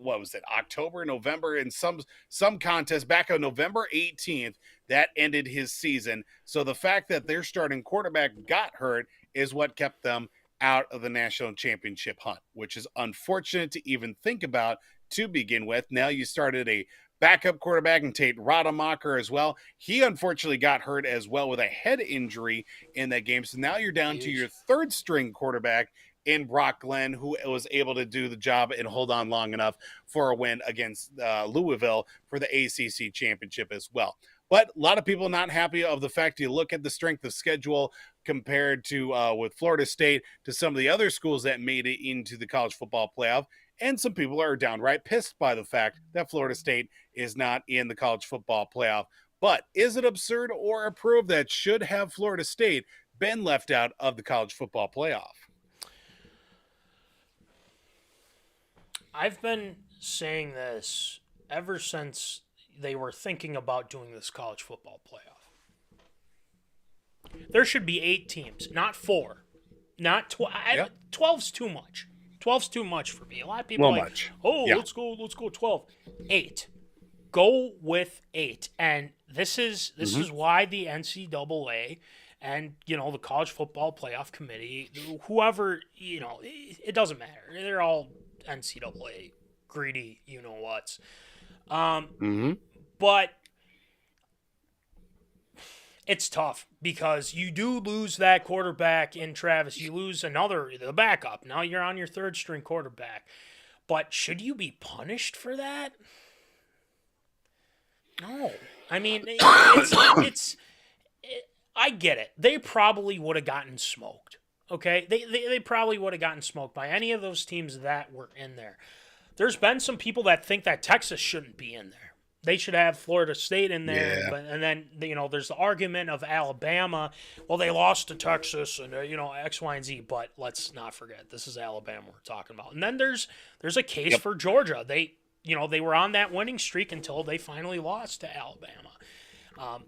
October, November, in some contest back on November 18th. That ended his season. So the fact that their starting quarterback got hurt is what kept them out of the national championship hunt, which is unfortunate to even think about to begin with. Now you started a backup quarterback in Tater Tot as well. He unfortunately got hurt as well with a head injury in that game. So now you're down to your third string quarterback in Brock Glenn, who was able to do the job and hold on long enough for a win against Louisville for the ACC championship as well. But a lot of people not happy of the fact you look at the strength of schedule compared to with Florida State to some of the other schools that made it into the college football playoff. And some people are downright pissed by the fact that Florida State is not in the college football playoff. But is it absurd or approved that should have Florida State been left out of the college football playoff? I've been saying this ever since they were thinking about doing this college football playoff. There should be 8 teams, not 4. Not 12. Yep. 12's too much. 12's too much for me. A lot of people are like, much. Yeah. let's go 12. 8. Go with 8. And this is why the NCAA and, the college football playoff committee, whoever, it doesn't matter. They're all NCAA greedy, whats. But it's tough because you do lose that quarterback in Travis. You lose the backup. Now you're on your third string quarterback. But should you be punished for that? No. I mean, I get it. They probably would have gotten smoked. Okay? They probably would have gotten smoked by any of those teams that were in there. There's been some people that think that Texas shouldn't be in there. They should have Florida State in there. Yeah. And then, there's the argument of Alabama. Well, they lost to Texas and, X, Y, and Z. But let's not forget, this is Alabama we're talking about. And then there's a case for Georgia. They were on that winning streak until they finally lost to Alabama.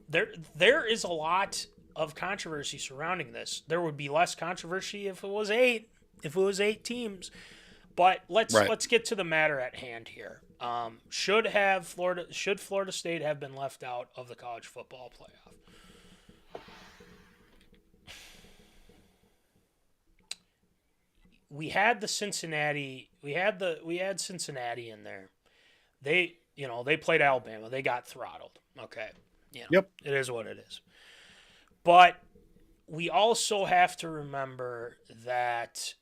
There is a lot of controversy surrounding this. There would be less controversy if it was 8 teams. But let's get to the matter at hand here. Should Florida State have been left out of the college football playoff? We had Cincinnati in there. They played Alabama. They got throttled. Okay. It is what it is. But we also have to remember that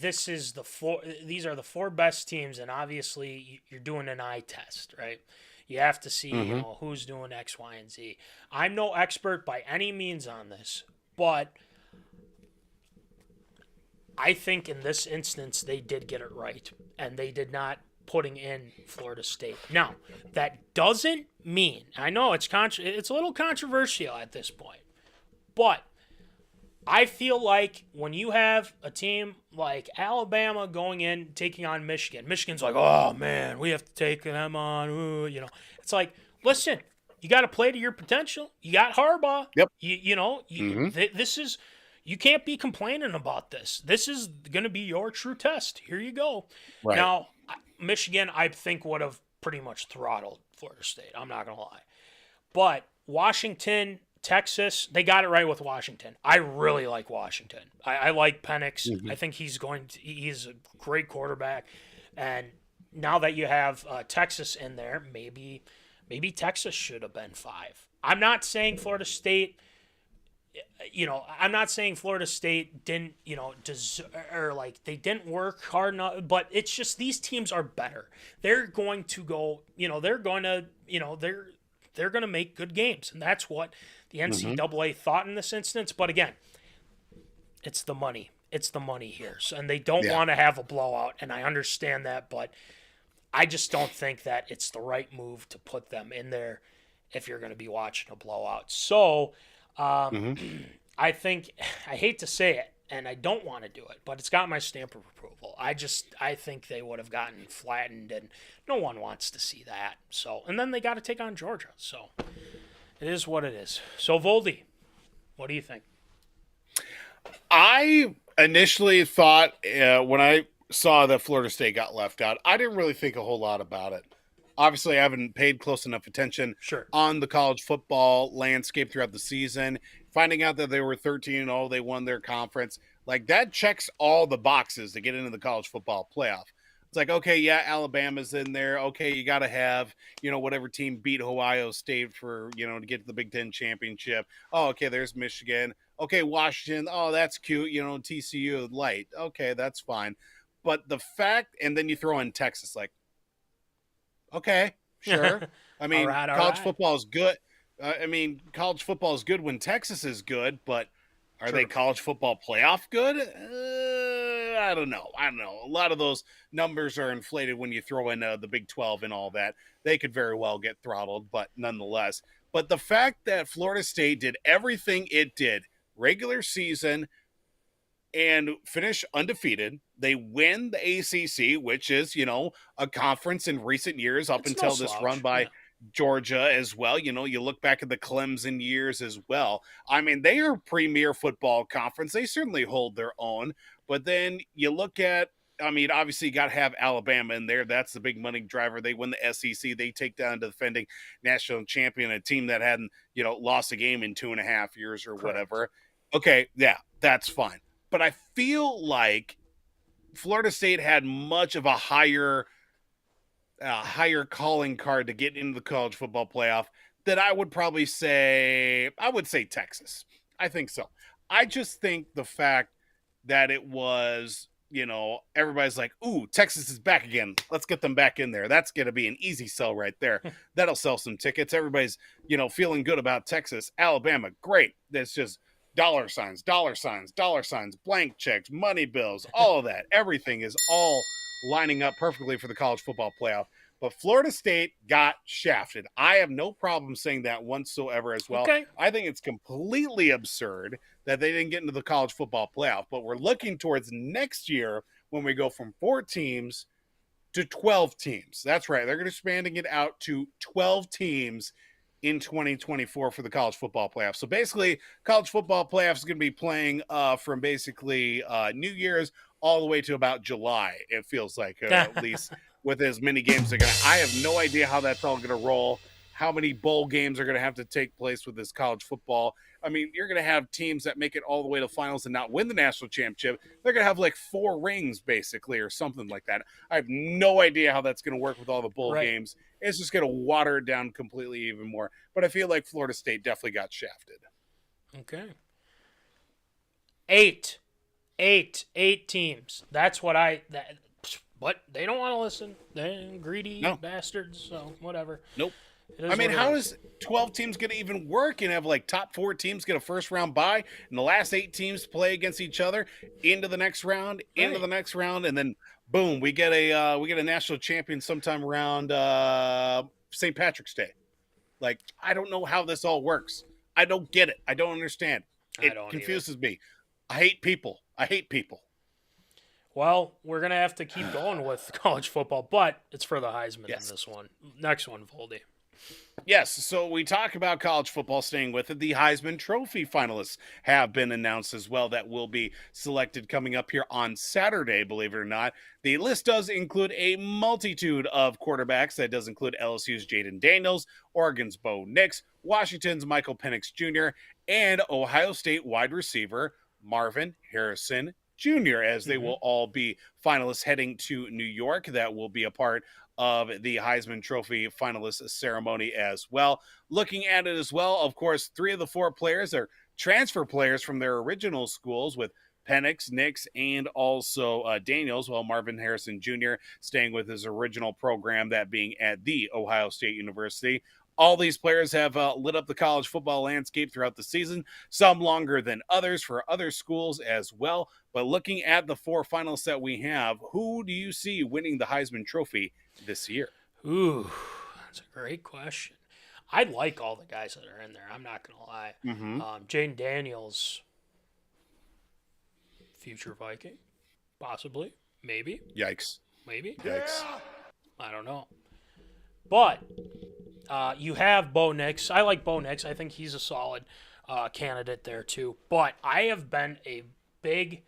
these are the 4 best teams, and obviously you're doing an eye test, right? You have to see who's doing X, Y, and Z. I'm no expert by any means on this, but I think in this instance they did get it right, and they did not putting in Florida State. Now, that doesn't mean, I know it's a little controversial at this point, but I feel like when you have a team like Alabama going in, taking on Michigan, Michigan's like, oh, man, we have to take them on. Ooh, It's like, listen, you got to play to your potential. You got Harbaugh. Yep. This is, you can't be complaining about this. This is going to be your true test. Here you go. Right. Now, Michigan, I think, would have pretty much throttled Florida State. I'm not going to lie. But Washington, Texas, they got it right with Washington. I really like Washington. I like Penix. I think he's a great quarterback. And now that you have Texas in there, maybe Texas should have been 5. I'm not saying Florida State, didn't, they didn't work hard enough, but it's just these teams are better. They're going to go, they're going to make good games. And that's what the NCAA thought in this instance. But again, it's the money. It's the money here. So, and they don't want to have a blowout. And I understand that, but I just don't think that it's the right move to put them in there if you're going to be watching a blowout. So I think, I hate to say it, and I don't want to do it, but it's got my stamp of approval. I think they would have gotten flattened, and no one wants to see that. So, and then they got to take on Georgia. So, it is what it is. So, Voldy, what do you think? I initially thought when I saw that Florida State got left out, I didn't really think a whole lot about it. Obviously, I haven't paid close enough attention on the college football landscape throughout the season. Finding out that they were 13-0, they won their conference. Like, that checks all the boxes to get into the college football playoff. It's like, okay, yeah, Alabama's in there. Okay, you got to have, whatever team beat Ohio State for, to get to the Big Ten championship. Oh, okay, there's Michigan. Okay, Washington. Oh, that's cute. TCU light. Okay, that's fine. But the fact, and then you throw in Texas, like, okay, sure. I mean, college football is good. College football is good when Texas is good, but are they college football playoff good? I don't know. A lot of those numbers are inflated when you throw in the Big 12 and all that. They could very well get throttled, but nonetheless. But the fact that Florida State did everything it did, regular season, and finish undefeated. They win the ACC, which is, a conference in recent years up until this run by Georgia as well. You look back at the Clemson years as well. I mean, they are a premier football conference. They certainly hold their own. But then you look at, obviously you got to have Alabama in there. That's the big money driver. They win the SEC. They take down the defending national champion, a team that hadn't, lost a game in 2.5 years or whatever. Okay, yeah, that's fine. But I feel like Florida State had much of a higher calling card to get into the college football playoff that I would say Texas. I think so. I just think the fact that it was, everybody's like, ooh, Texas is back again. Let's get them back in there. That's going to be an easy sell right there. That'll sell some tickets. Everybody's, feeling good about Texas. Alabama, great. That's just dollar signs, blank checks, money bills, all of that. Everything is all lining up perfectly for the college football playoff. But Florida State got shafted. I have no problem saying that whatsoever as well. Okay. I think it's completely absurd that they didn't get into the college football playoff. But we're looking towards next year when we go from 4 teams to 12 teams. That's right. They're going to expanding it out to 12 teams in 2024 for the college football playoff. So basically, college football playoff is going to be playing from basically New Year's all the way to about July, it feels like, at least with as many games they're going to. I have no idea how that's all going to roll, how many bowl games are going to have to take place with this college football. I mean, you're going to have teams that make it all the way to finals and not win the national championship. They're going to have like 4 rings, basically, or something like that. I have no idea how that's going to work with all the bowl games. It's just going to water it down completely even more. But I feel like Florida State definitely got shafted. Okay. 8 teams. That's what but they don't want to listen. They're greedy bastards, so whatever. Nope. I mean, how is 12 teams going to even work and have like top 4 teams get a first round bye and the last 8 teams play against each other into the next round, and then boom, we get a national champion sometime around St. Patrick's Day. Like, I don't know how this all works. I don't get it. I don't understand. It confuses me. I hate people. Well, we're going to have to keep going with college football, but it's for the Heisman in this one. Next one, Voldy. Yes, so we talk about college football, staying with it. The Heisman Trophy finalists have been announced as well that will be selected coming up here on Saturday, believe it or not. The list does include a multitude of quarterbacks. That does include LSU's Jaden Daniels, Oregon's Bo Nix, Washington's Michael Penix Jr., and Ohio State wide receiver Marvin Harrison Jr., as they will all be finalists heading to New York. That will be a part of the Heisman Trophy finalist ceremony as well. Looking at it as well, of course, 3 of the 4 players are transfer players from their original schools, with Penix, Nix, and also Daniels, while Marvin Harrison Jr. staying with his original program, that being at the Ohio State University. All these players have lit up the college football landscape throughout the season, some longer than others for other schools as well. But looking at the 4 finalists that we have, who do you see winning the Heisman Trophy this year? Ooh, that's a great question. I like all the guys that are in there. I'm not going to lie. Jaden Daniels, future Viking, possibly, maybe, Yikes. Yikes. I don't know. But you have Bo Nix. I like Bo Nix. I think he's a solid candidate there too. But I have been a big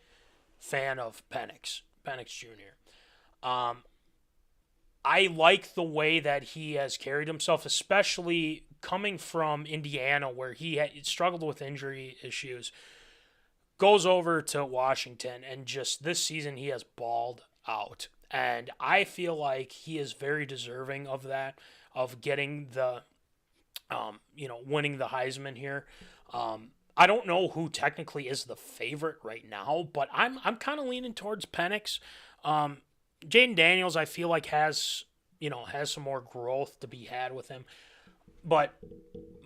fan of Penix Jr. I like the way that he has carried himself, especially coming from Indiana, where he had struggled with injury issues. Goes over to Washington, and just this season he has balled out. And I feel like he is very deserving of that, of getting the, winning the Heisman here. I don't know who technically is the favorite right now, but I'm kind of leaning towards Penix. Jaden Daniels, I feel like has some more growth to be had with him. But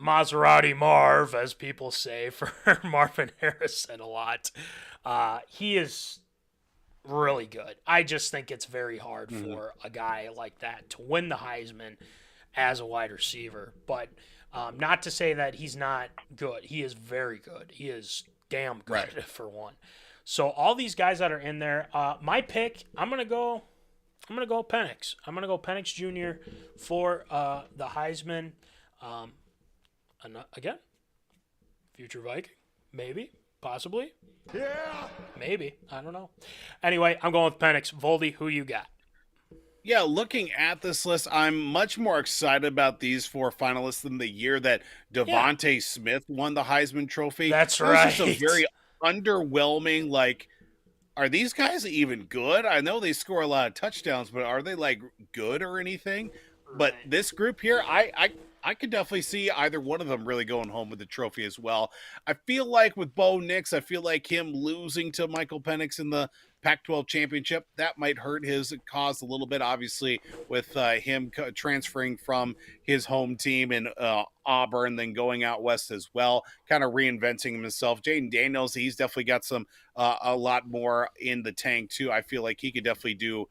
Maserati Marv, as people say, for Marvin Harrison a lot, he is really good. I just think it's very hard for a guy like that to win the Heisman as a wide receiver. But not to say that he's not good. He is very good. He is damn good for one. So all these guys that are in there, my pick, I'm gonna go Penix. I'm gonna go Penix Jr. for the Heisman. Again, future Viking, maybe, possibly. Yeah. Maybe. I don't know. Anyway, I'm going with Penix. Voldy, who you got? Yeah, looking at this list, I'm much more excited about these 4 finalists than the year that Devontae Smith won the Heisman Trophy. That's right. right. It was just a very underwhelming, are these guys even good? I know they score a lot of touchdowns, but are they, good or anything? Right. But this group here, I could definitely see either one of them really going home with the trophy as well. I feel like with Bo Nix, I feel like him losing to Michael Penix in the Pac-12 championship, that might hurt his cause a little bit, obviously, with him transferring from his home team in Auburn, then going out west as well, kind of reinventing himself. Jaden Daniels, he's definitely got some a lot more in the tank, too. I feel like he could definitely do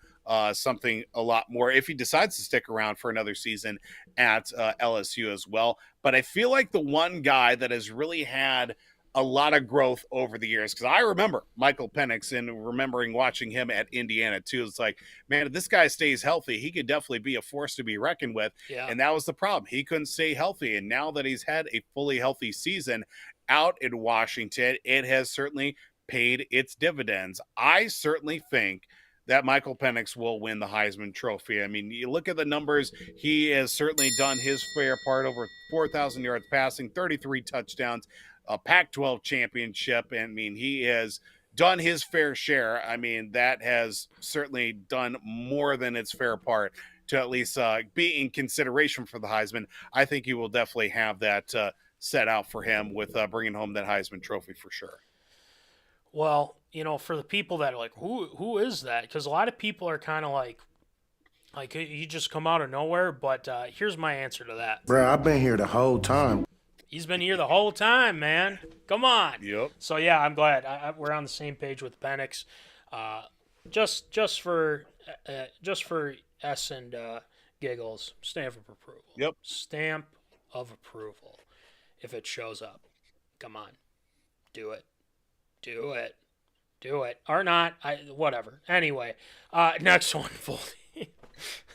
something a lot more if he decides to stick around for another season at LSU as well. But I feel like the one guy that has really had a lot of growth over the years, because I remember Michael Penix and remembering watching him at Indiana too. It's like, man, if this guy stays healthy, he could definitely be a force to be reckoned with. Yeah. And that was the problem. He couldn't stay healthy. And now that he's had a fully healthy season out in Washington, it has certainly paid its dividends. I certainly think that Michael Penix will win the Heisman Trophy. I mean, you look at the numbers, he has certainly done his fair part, over 4,000 yards passing, 33 touchdowns, a Pac-12 championship. I mean, he has done his fair share. I mean, that has certainly done more than its fair part to at least be in consideration for the Heisman. I think he will definitely have that set out for him with bringing home that Heisman Trophy for sure. Well, for the people that are like, who is that? Because a lot of people are kind of like you just come out of nowhere. But here's my answer to that. Bro, I've been here the whole time. He's been here the whole time, man. Come on. Yep. So yeah, I'm glad we're on the same page with Penix. Just for S and giggles, stamp of approval. Yep. Stamp of approval. If it shows up, come on, do it. Do it. Do it. Or not. Whatever. Anyway, next one, Voldy.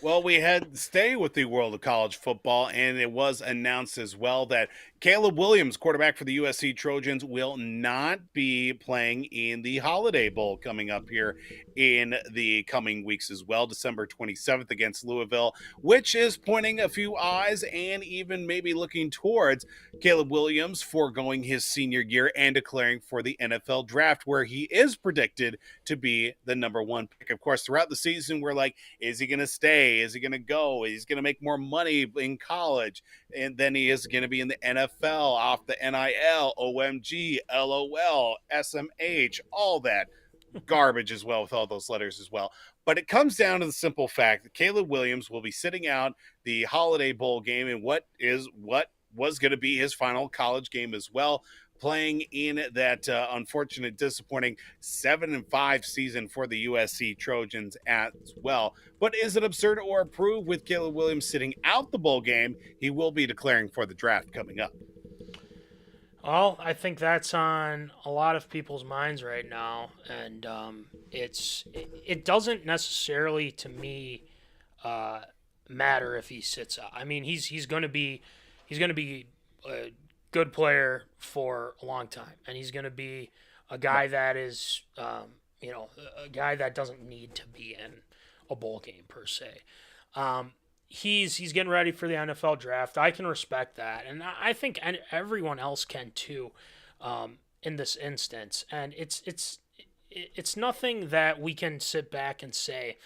Well, we had stay with the world of college football, and it was announced as well that Caleb Williams, quarterback for the USC Trojans, will not be playing in the Holiday Bowl coming up here in the coming weeks as well, December 27th against Louisville, which is pointing a few eyes and even maybe looking towards Caleb Williams foregoing his senior year and declaring for the NFL draft, where he is predicted to be the number 1 pick. Of course, throughout the season, we're like, is he going to stay? Is he going to go? He's going to make more money in college, and then he is going to be in the NFL off the NIL, OMG, LOL, SMH, all that garbage as well, with all those letters as well. But it comes down to the simple fact that Caleb Williams will be sitting out the Holiday Bowl game in what was going to be his final college game as well, playing in that unfortunate, disappointing 7-5 season for the USC Trojans as well. But is it absurd or approved with Caleb Williams sitting out the bowl game? He will be declaring for the draft coming up. Well, I think that's on a lot of people's minds right now, and it doesn't necessarily to me uh, matter if he sits out. I mean, he's going to be a good player for a long time, and he's going to be a guy that is a guy that doesn't need to be in a bowl game per se. Um, he's getting ready for the NFL draft. I can respect that, and I think everyone else can too, in this instance. And it's nothing that we can sit back and say,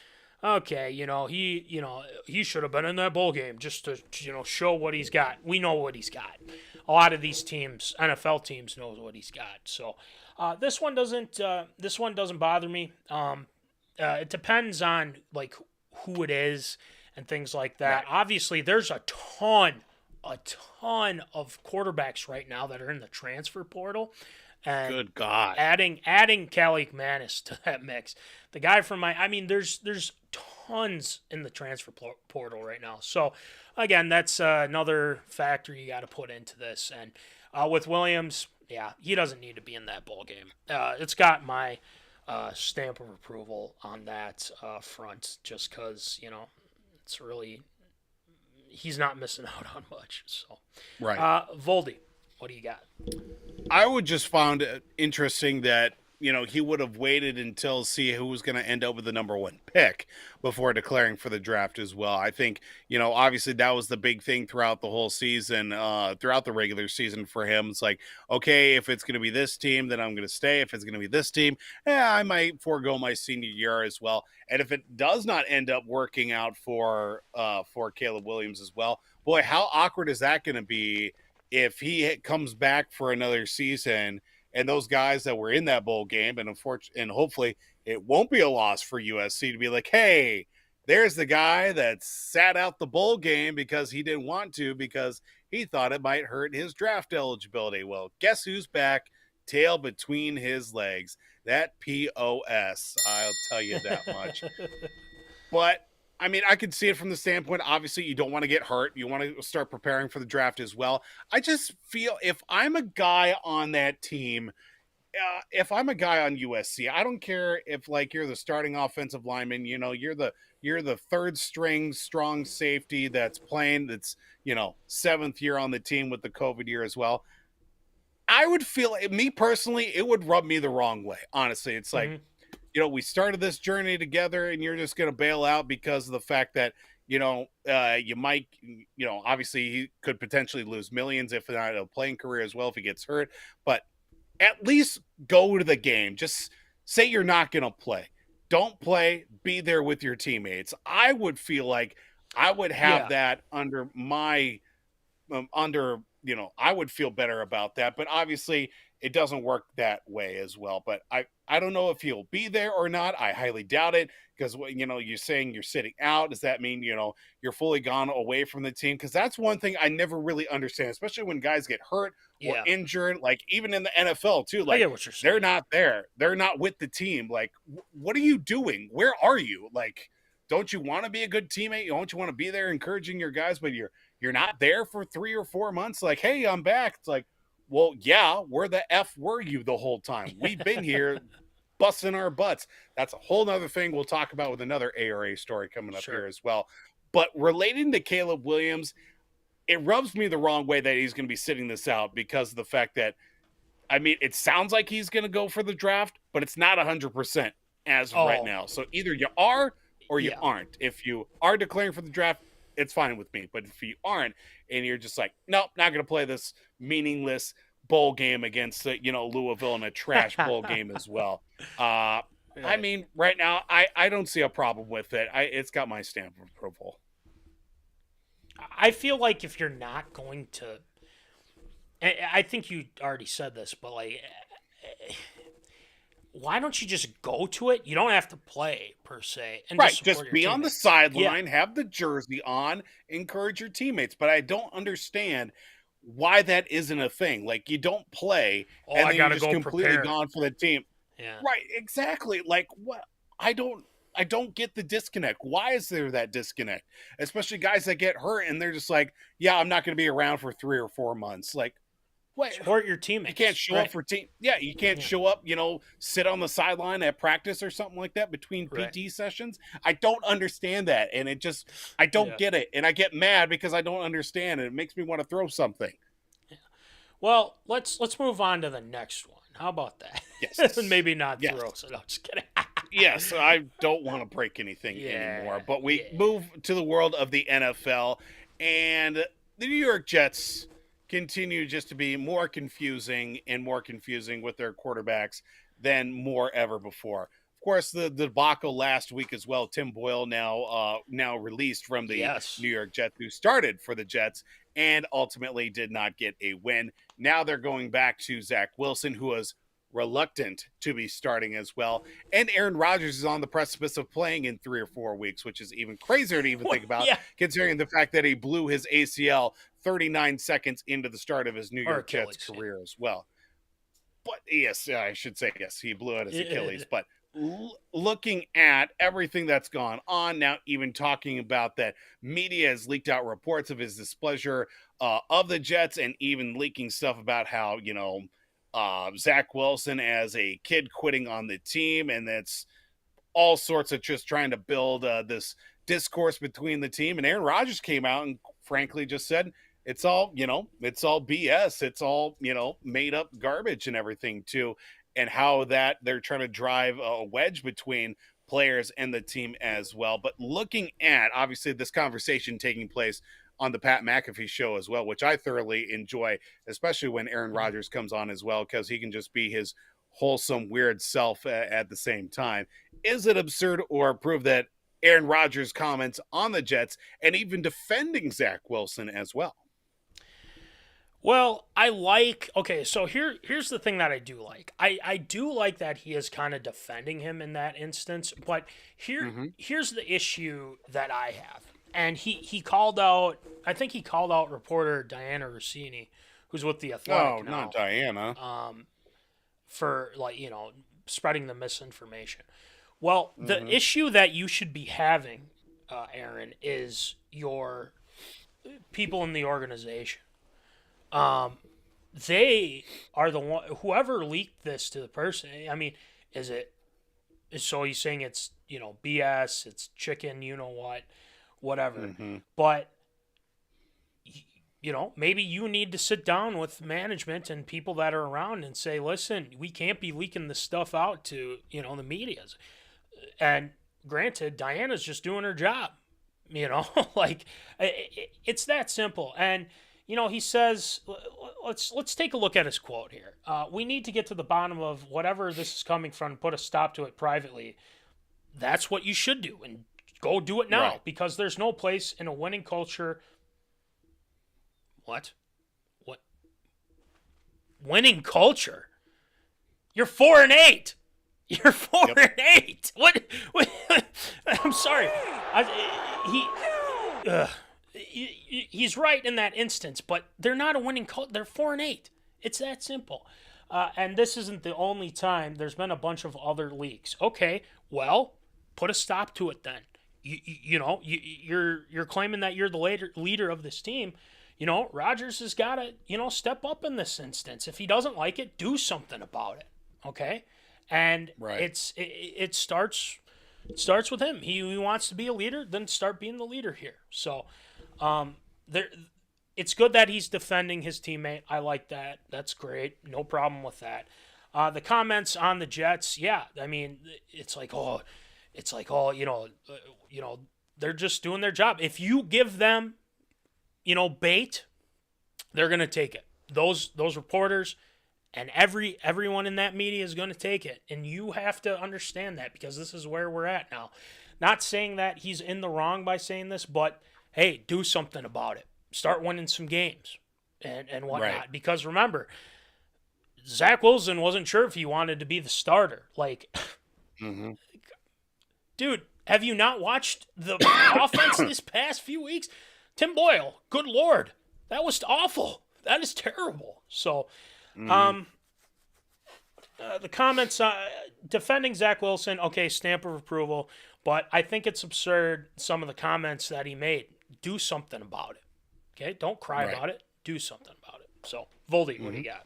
okay, he should have been in that bowl game just to show what he's got. We know what he's got. A lot of these teams, NFL teams, knows what he's got. So this one doesn't bother me. It depends on like who it is and things like that. Right. Obviously, there's a ton of quarterbacks right now that are in the transfer portal. And good God, adding calebwilliams to that mix, the guy from there's tons in the transfer portal right now. So again, that's another factor you got to put into this. And with Williams, yeah, he doesn't need to be in that bowl game. It's got my stamp of approval on that front, just because it's really he's not missing out on much. So right, Voldy, what do you got? I would just found it interesting that he would have waited until see who was going to end up with the number 1 pick before declaring for the draft as well. I think, obviously that was the big thing throughout the whole season, throughout the regular season for him. It's like, okay, if it's going to be this team, then I'm going to stay. If it's going to be this team, I might forego my senior year as well. And if it does not end up working out for Caleb Williams as well, boy, how awkward is that going to be if he comes back for another season and those guys that were in that bowl game, and hopefully it won't be a loss for USC to be like, hey, there's the guy that sat out the bowl game because he didn't want to because he thought it might hurt his draft eligibility. Well, guess who's back? Tail between his legs. That POS, I'll tell you that much. But I mean, I can see it from the standpoint, obviously, you don't want to get hurt. You want to start preparing for the draft as well. I just feel if I'm a guy on that team, if I'm a guy on USC, I don't care if, like, you're the starting offensive lineman, you're the third string strong safety that's playing, that's, 7th year on the team with the COVID year as well. I would feel, me personally, it would rub me the wrong way. Honestly, it's like, we started this journey together and you're just going to bail out because of the fact that, you might, obviously he could potentially lose millions if not a playing career as well if he gets hurt, but at least go to the game. Just say you're not going to play. Don't play, be there with your teammates. I would feel like I would have that under my, I would feel better about that, but obviously it doesn't work that way as well. But I don't know if he'll be there or not. I highly doubt it because, you're saying you're sitting out. Does that mean, you're fully gone away from the team? Because that's one thing I never really understand, especially when guys get hurt or injured, like even in the NFL too. Like, they're not there. They're not with the team. Like, what are you doing? Where are you? Like, don't you want to be a good teammate? Don't you want to be there encouraging your guys, but you're not there for 3 or 4 months? Like, hey, I'm back. It's like, well, yeah, where the F were you the whole time? We've been here busting our butts. That's a whole nother thing we'll talk about with another ARA story coming up here as well. But relating to Caleb Williams, it rubs me the wrong way that he's going to be sitting this out because of the fact that, I mean, it sounds like he's going to go for the draft, but it's not 100% as of right now. So either you are or you aren't. If you are declaring for the draft, it's fine with me. But if you aren't, and you're just like, nope, not going to play this meaningless bowl game against Louisville in a trash bowl game as well. I mean, right now, I don't see a problem with it. It's got my stamp of approval. I feel like if you're not going to, I think you already said this, but like, why don't you just go to it? You don't have to play per se, and just be on the sideline, have the jersey on, encourage your teammates. But I don't understand why that isn't a thing. Like, you don't play, and then you're just completely gone for the team. Yeah, right, exactly. Like, what? I don't get the disconnect. Why is there that disconnect? Especially guys that get hurt and they're just like, yeah, I'm not going to be around for 3 or 4 months. Like, What? Support your teammates. You can't show up for team. Yeah, you can't show up, sit on the sideline at practice or something like that between PT sessions. I don't understand that. And I don't get it. And I get mad because I don't understand. And it makes me want to throw something. Yeah. Well, let's move on to the next one. How about that? Yes. Maybe not throw. So no, just kidding. Yes, I don't want to break anything anymore. But we move to the world of the NFL. And the New York Jets continue just to be more confusing with their quarterbacks than more ever before. Of course, the debacle last week as well. Tim Boyle now released from the New York Jets, who started for the Jets and ultimately did not get a win. Now they're going back to Zach Wilson, who was reluctant to be starting as well. And Aaron Rodgers is on the precipice of playing in 3 or 4 weeks, which is even crazier to even think about, considering the fact that he blew his ACL 39 seconds into the start of his New York Jets career as well. But yes, I should say yes, he blew out his Achilles. But looking at everything that's gone on now, even talking about that, media has leaked out reports of his displeasure of the Jets, and even leaking stuff about how, Zach Wilson as a kid quitting on the team, and that's all sorts of just trying to build this discourse between the team. And Aaron Rodgers came out and frankly just said, it's all BS. It's all, made up garbage and everything too. And how that they're trying to drive a wedge between players and the team as well. But looking at, obviously, this conversation taking place on the Pat McAfee show as well, which I thoroughly enjoy, especially when Aaron Rodgers comes on as well, because he can just be his wholesome, weird self at the same time. Is it absurd or prove that Aaron Rodgers' comments on the Jets and even defending Zach Wilson as well? Well, so here's the thing that I do like. I do like that he is kind of defending him in that instance, but here's the issue that I have. And he called out, I think he called out reporter Diana Rossini, who's with The Athletic now. Not Diana. For, spreading the misinformation. Well, the issue that you should be having, Aaron, is your people in the organization. They are the one, whoever leaked this to the person. I mean, so he's saying it's, BS, it's chicken, whatever. But, maybe you need to sit down with management and people that are around and say, listen, we can't be leaking this stuff out to, the medias. And granted, Diana's just doing her job, it's that simple. And, he says, let's take a look at his quote here. We need to get to the bottom of whatever this is coming from, put a stop to it privately. That's what you should do, and go do it now, because there's no place in a winning culture. What? Winning culture? You're 4-8. You're 4-8. What? I'm sorry. He's right in that instance, but they're not a winning culture. They're 4-8. It's that simple. And this isn't the only time. There's been a bunch of other leaks. Okay, well, put a stop to it then. You're claiming that you're the leader of this team. Rodgers has got to, step up in this instance. If he doesn't like it, do something about it. Okay? And it starts with him. He wants to be a leader, then start being the leader here. So, it's good that he's defending his teammate. I like that. That's great. No problem with that. The comments on the Jets, I mean, it's like, they're just doing their job. If you give them, bait, they're going to take it. Those reporters and everyone in that media is going to take it. And you have to understand that, because this is where we're at now. Not saying that he's in the wrong by saying this, but hey, do something about it. Start winning some games and whatnot. Right. Because remember, Zach Wilson wasn't sure if he wanted to be the starter. Dude, have you not watched the offense this past few weeks? Tim Boyle, good Lord, that was awful. That is terrible. So, the comments defending Zach Wilson, okay, stamp of approval, but I think it's absurd, some of the comments that he made. Do something about it. Okay, don't cry about it. Do something about it. So, Voldy, what do you got?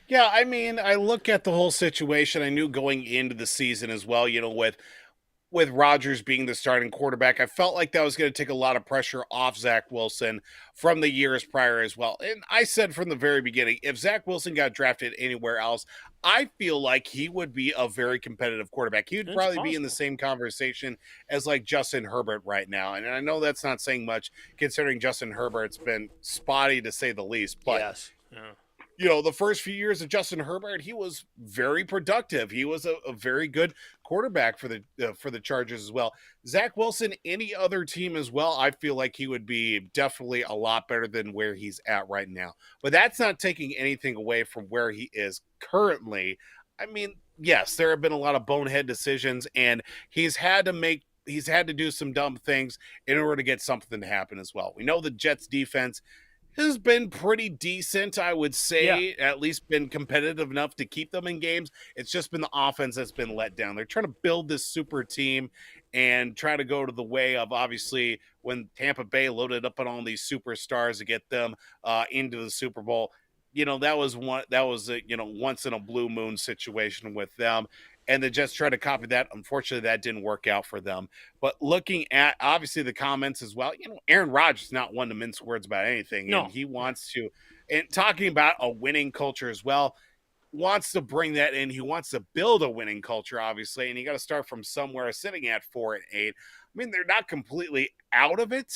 Yeah, I mean, I look at the whole situation. I knew going into the season as well, with Rodgers being the starting quarterback, I felt like that was going to take a lot of pressure off Zach Wilson from the years prior as well. And I said from the very beginning, if Zach Wilson got drafted anywhere else, I feel like he would be a very competitive quarterback. He would probably be in the same conversation as like Justin Herbert right now. And I know that's not saying much considering Justin Herbert's been spotty to say the least, but Yes. Yeah. the first few years of Justin Herbert, he was very productive. He was a very good quarterback for the Chargers as well. Zach Wilson, any other team as well, I feel like he would be definitely a lot better than where he's at right now. But that's not taking anything away from where he is currently. I mean, yes, there have been a lot of bonehead decisions, and he's had to do some dumb things in order to get something to happen as well. We know the Jets defense has been pretty decent, I would say, at least been competitive enough to keep them in games. It's just been the offense that's been let down. They're trying to build this super team and try to go to the way of, obviously, when Tampa Bay loaded up on all these superstars to get them into the Super Bowl. That was a once in a blue moon situation with them. And the Jets tried to copy that. Unfortunately, that didn't work out for them. But looking at, obviously, the comments as well, Aaron Rodgers is not one to mince words about anything. No. And he wants to, and talking about a winning culture as well, wants to bring that in. He wants to build a winning culture, obviously. And you got to start from somewhere, sitting at 4-8. I mean, they're not completely out of it,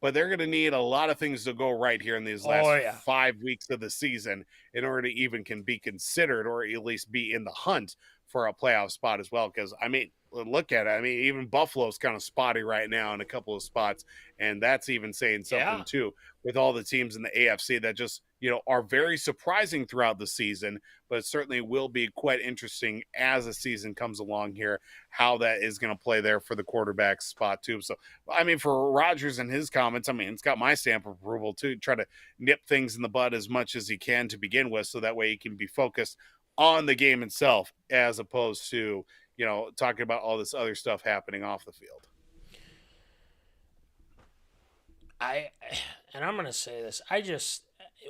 but they're going to need a lot of things to go right here in these last 5 weeks of the season in order to even be considered or at least be in the hunt for a playoff spot as well. Because, I mean, look at it. I mean, even Buffalo's kind of spotty right now in a couple of spots, and that's even saying something too, with all the teams in the AFC that just, are very surprising throughout the season, but it certainly will be quite interesting as the season comes along here, how that is going to play there for the quarterback spot too. So, I mean, for Rodgers and his comments, I mean, it's got my stamp of approval to try to nip things in the bud as much as he can to begin with, so that way he can be focused on the game itself, as opposed to, talking about all this other stuff happening off the field. I'm going to say this.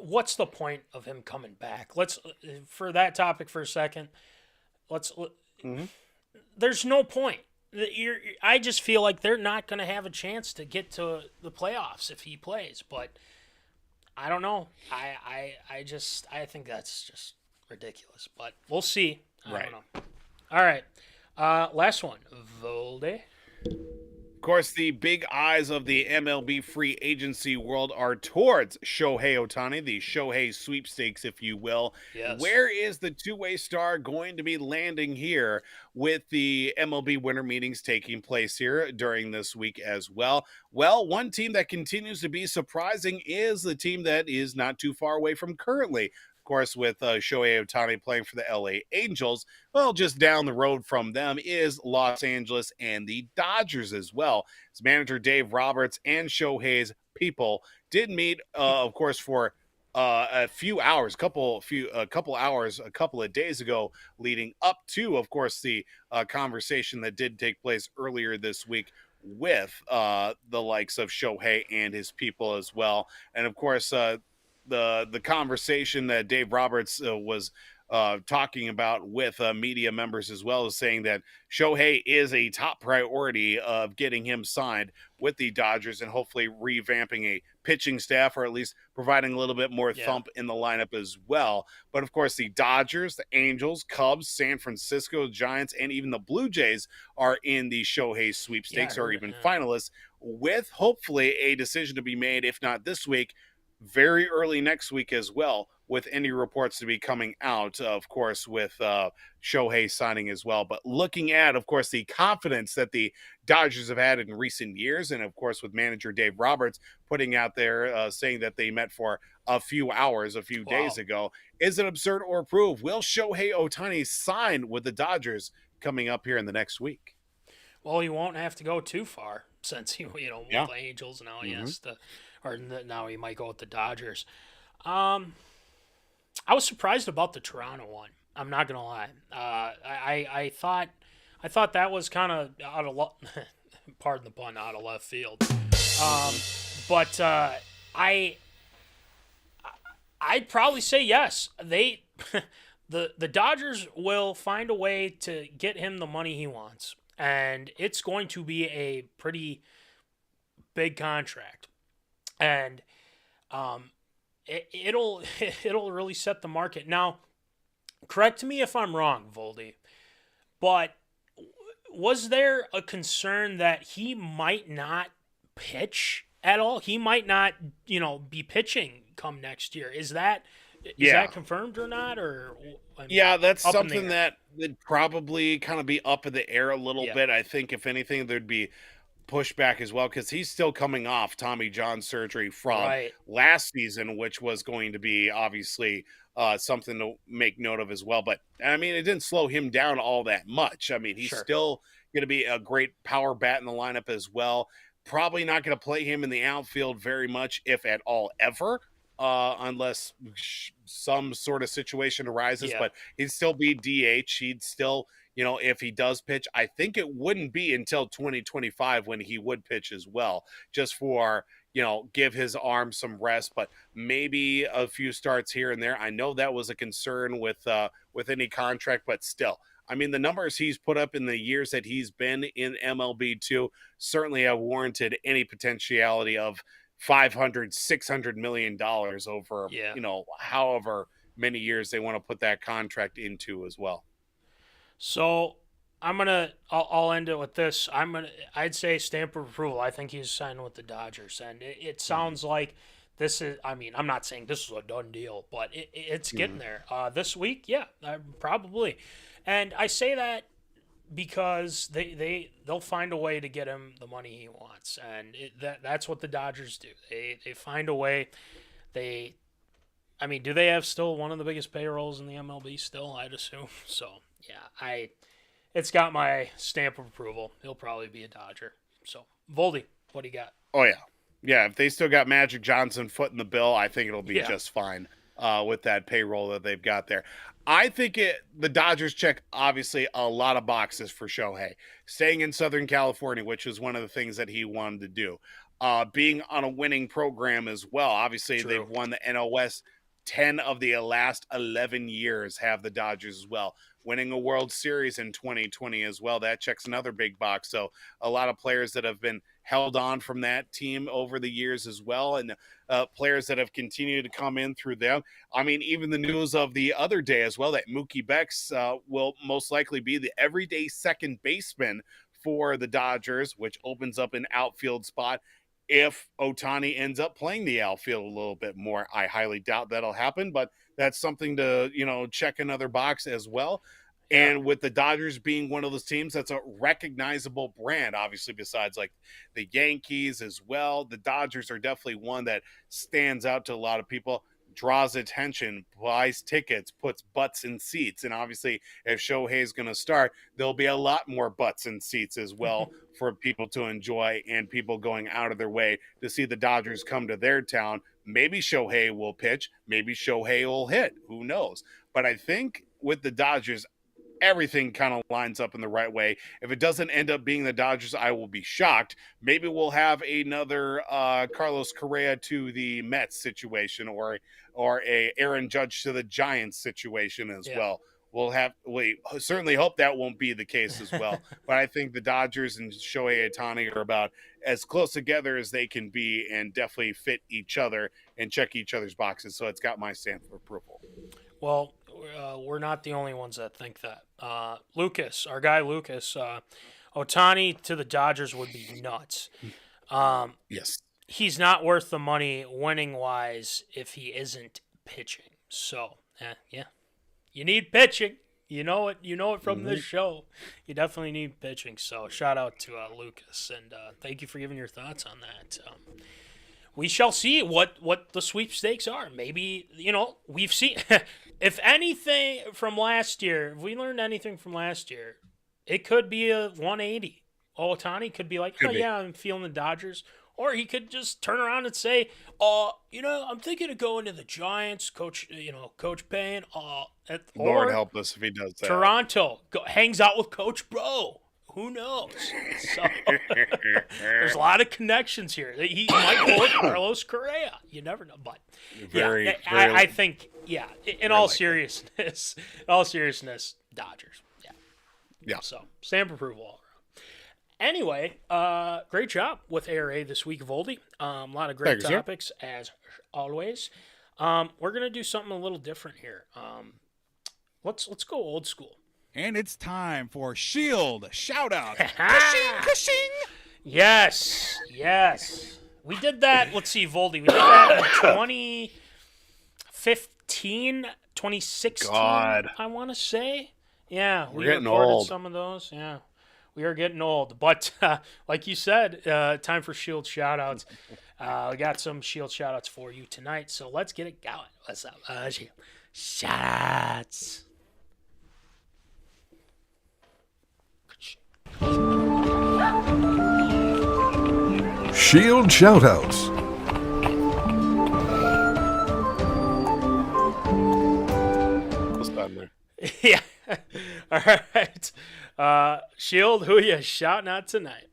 What's the point of him coming back? For that topic for a second, there's no point. I just feel like they're not going to have a chance to get to the playoffs if he plays, but I don't know. I think that's just ridiculous, but we'll see. I don't know. All right. Last one. Volde. Of course, the big eyes of the MLB free agency world are towards Shoheiohtani, the Shohei sweepstakes, if you will. Yes. Where is the two-way star going to be landing here with the MLB winter meetings taking place here during this week as well? Well, one team that continues to be surprising is the team that is not too far away from currently. Of course, with Shoheiohtani playing for the LA Angels, well, just down the road from them is Los Angeles and the Dodgers as well. As manager Dave Roberts and Shohei's people did meet, of course, for a few hours, a couple of days ago, leading up to, of course, the conversation that did take place earlier this week with the likes of Shohei and his people as well. And of course, the conversation that Dave Roberts was talking about with media members as well, is saying that Shohei is a top priority of getting him signed with the Dodgers and hopefully revamping a pitching staff, or at least providing a little bit more thump in the lineup as well. But of course, the Dodgers, the Angels, Cubs, San Francisco Giants, and even the Blue Jays are in the Shohei sweepstakes, or even finalists, with hopefully a decision to be made, if not this week, very early next week as well, with any reports to be coming out, of course, with Shohei signing as well. But looking at, of course, the confidence that the Dodgers have had in recent years, and of course with manager Dave Roberts putting out there saying that they met for a few hours a few days ago, is it absurd or proof? Will Shoheiohtani sign with the Dodgers coming up here in the next week? Well, he won't have to go too far, since with the Angels now he has to, or now he might go with the Dodgers. I was surprised about the Toronto one. I'm not gonna lie. I thought that was kind of out of pardon the pun, out of left field. But I I'd probably say yes. They, the Dodgers will find a way to get him the money he wants, and it's going to be a pretty big contract, and it'll it'll really set the market. Now, correct me if I'm wrong, Voldy, but was there a concern that he might not pitch at all? He might not, be pitching come next year. Is that confirmed or not? Or yeah, that's up in the something air? that would probably kind of be up in the air a little Yeah. bit. I think if anything, there'd be pushback as well because he's still coming off Tommy John surgery from Right. last season, which was going to be obviously something to make note of as well. But I mean, it didn't slow him down all that much. I mean, he's Sure. still going to be a great power bat in the lineup as well. Probably not going to play him in the outfield very much, if at all, ever. Unless some sort of situation arises, Yeah. but he'd still be DH. He'd still, if he does pitch, I think it wouldn't be until 2025 when he would pitch as well, just for, give his arm some rest, but maybe a few starts here and there. I know that was a concern with any contract, but still, I mean, the numbers he's put up in the years that he's been in MLB2 certainly have warranted any potentiality of $500-600 million over, Yeah. however many years they want to put that contract into as well. So I'll end it with this. I'd say stamp of approval. I think he's signing with the Dodgers, and it sounds like this is. I mean, I'm not saying this is a done deal, but it's getting there. This week, yeah, probably. And I say that because they'll find a way to get him the money he wants, and that's what the Dodgers do. They find a way. I mean, do they have still one of the biggest payrolls in the MLB still? I'd assume so. Yeah, it's got my stamp of approval. He'll probably be a Dodger. So, Voldy, what do you got? Oh yeah, yeah. If they still got Magic Johnson footing the bill, I think it'll be Yeah. just fine with that payroll that they've got there. I think the Dodgers check obviously a lot of boxes for Shohei. Staying in Southern California, which is one of the things that he wanted to do. Being on a winning program as well. Obviously, True. they've won the NL West 10 of the last 11 years have the Dodgers as well. Winning a World Series in 2020 as well. That checks another big box. So a lot of players that have been held on from that team over the years as well. And players that have continued to come in through them. I mean, even the news of the other day as well, that Mookie Betts will most likely be the everyday second baseman for the Dodgers, which opens up an outfield spot. If Ohtani ends up playing the outfield a little bit more, I highly doubt that'll happen, but that's something to, check another box as well. And with the Dodgers being one of those teams that's a recognizable brand, obviously, besides like the Yankees as well, the Dodgers are definitely one that stands out to a lot of people, draws attention, buys tickets, puts butts in seats. And obviously, if Shohei is going to start, there'll be a lot more butts in seats as well for people to enjoy and people going out of their way to see the Dodgers come to their town. Maybe Shohei will pitch. Maybe Shohei will hit. Who knows? But I think with the Dodgers, everything kind of lines up in the right way. If it doesn't end up being the Dodgers, I will be shocked. Maybe we'll have another Carlos Correa to the Mets situation or a Aaron Judge to the Giants situation as well. We certainly hope that won't be the case as well. But I think the Dodgers and Shohei Ohtani are about as close together as they can be and definitely fit each other and check each other's boxes. So it's got my stamp of approval. Well, we're not the only ones that think that. Lucas, our guy Lucas, Ohtani to the Dodgers would be nuts. Yes. He's not worth the money winning-wise if he isn't pitching. So, yeah. You need pitching. You know it from this show. You definitely need pitching. So, shout out to Lucas, and thank you for giving your thoughts on that. We shall see what the sweepstakes are. Maybe, we've seen... If anything from last year, if we learned anything from last year, it could be a 180. Ohtani could be like, yeah, I'm feeling the Dodgers. Or he could just turn around and say, I'm thinking of going to the Giants, Coach Payne. Lord help us if he does that. Toronto hangs out with Coach Bro. Who knows? So there's a lot of connections here. He might pull Carlos Correa. You never know. But I think, in all seriousness, Dodgers. Yeah. So stamp approval all around. Anyway, great job with ARA this week, Voldy. A lot of great topics as always. We're gonna do something a little different here. Let's go old school. And it's time for Shield Shoutout. Ka-shing! Yes. We did that. Let's see, Voldy. We did that in 2015, 2016, God. I want to say. Yeah, we getting recorded old. some of those. Yeah, we are getting old. But like you said, time for Shield shoutouts. We got some Shield shoutouts for you tonight. So let's get it going. What's up? Shield shoutouts. Shield shoutouts. What's done there? Yeah. All right. Shield, who you shouting out tonight?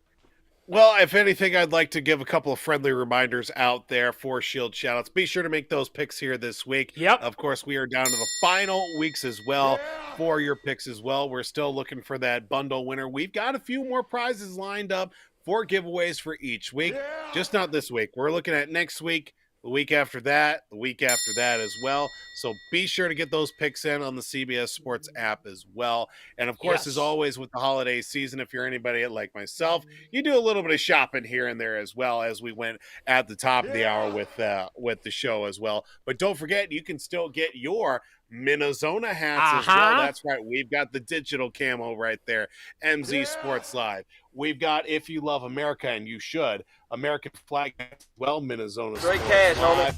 Well, if anything, I'd like to give a couple of friendly reminders out there for Shield shoutouts. Be sure to make those picks here this week. Yep. Of course, we are down to the final weeks as well for your picks as well. We're still looking for that bundle winner. We've got a few more prizes lined up for giveaways for each week. Just not this week. We're looking at next week, the week after that, the week after that as well. So be sure to get those picks in on the CBS Sports app as well. And of course, as always with the holiday season, if you're anybody like myself, you do a little bit of shopping here and there as well, as we went at the top of the hour with the show as well. But don't forget, you can still get your MinneZona hats as well. That's right. We've got the digital camo right there. MZ Sports Live. We've got, if you love America, and you should, American flag as well, MinneZona Straight Sports cash, Live, homie.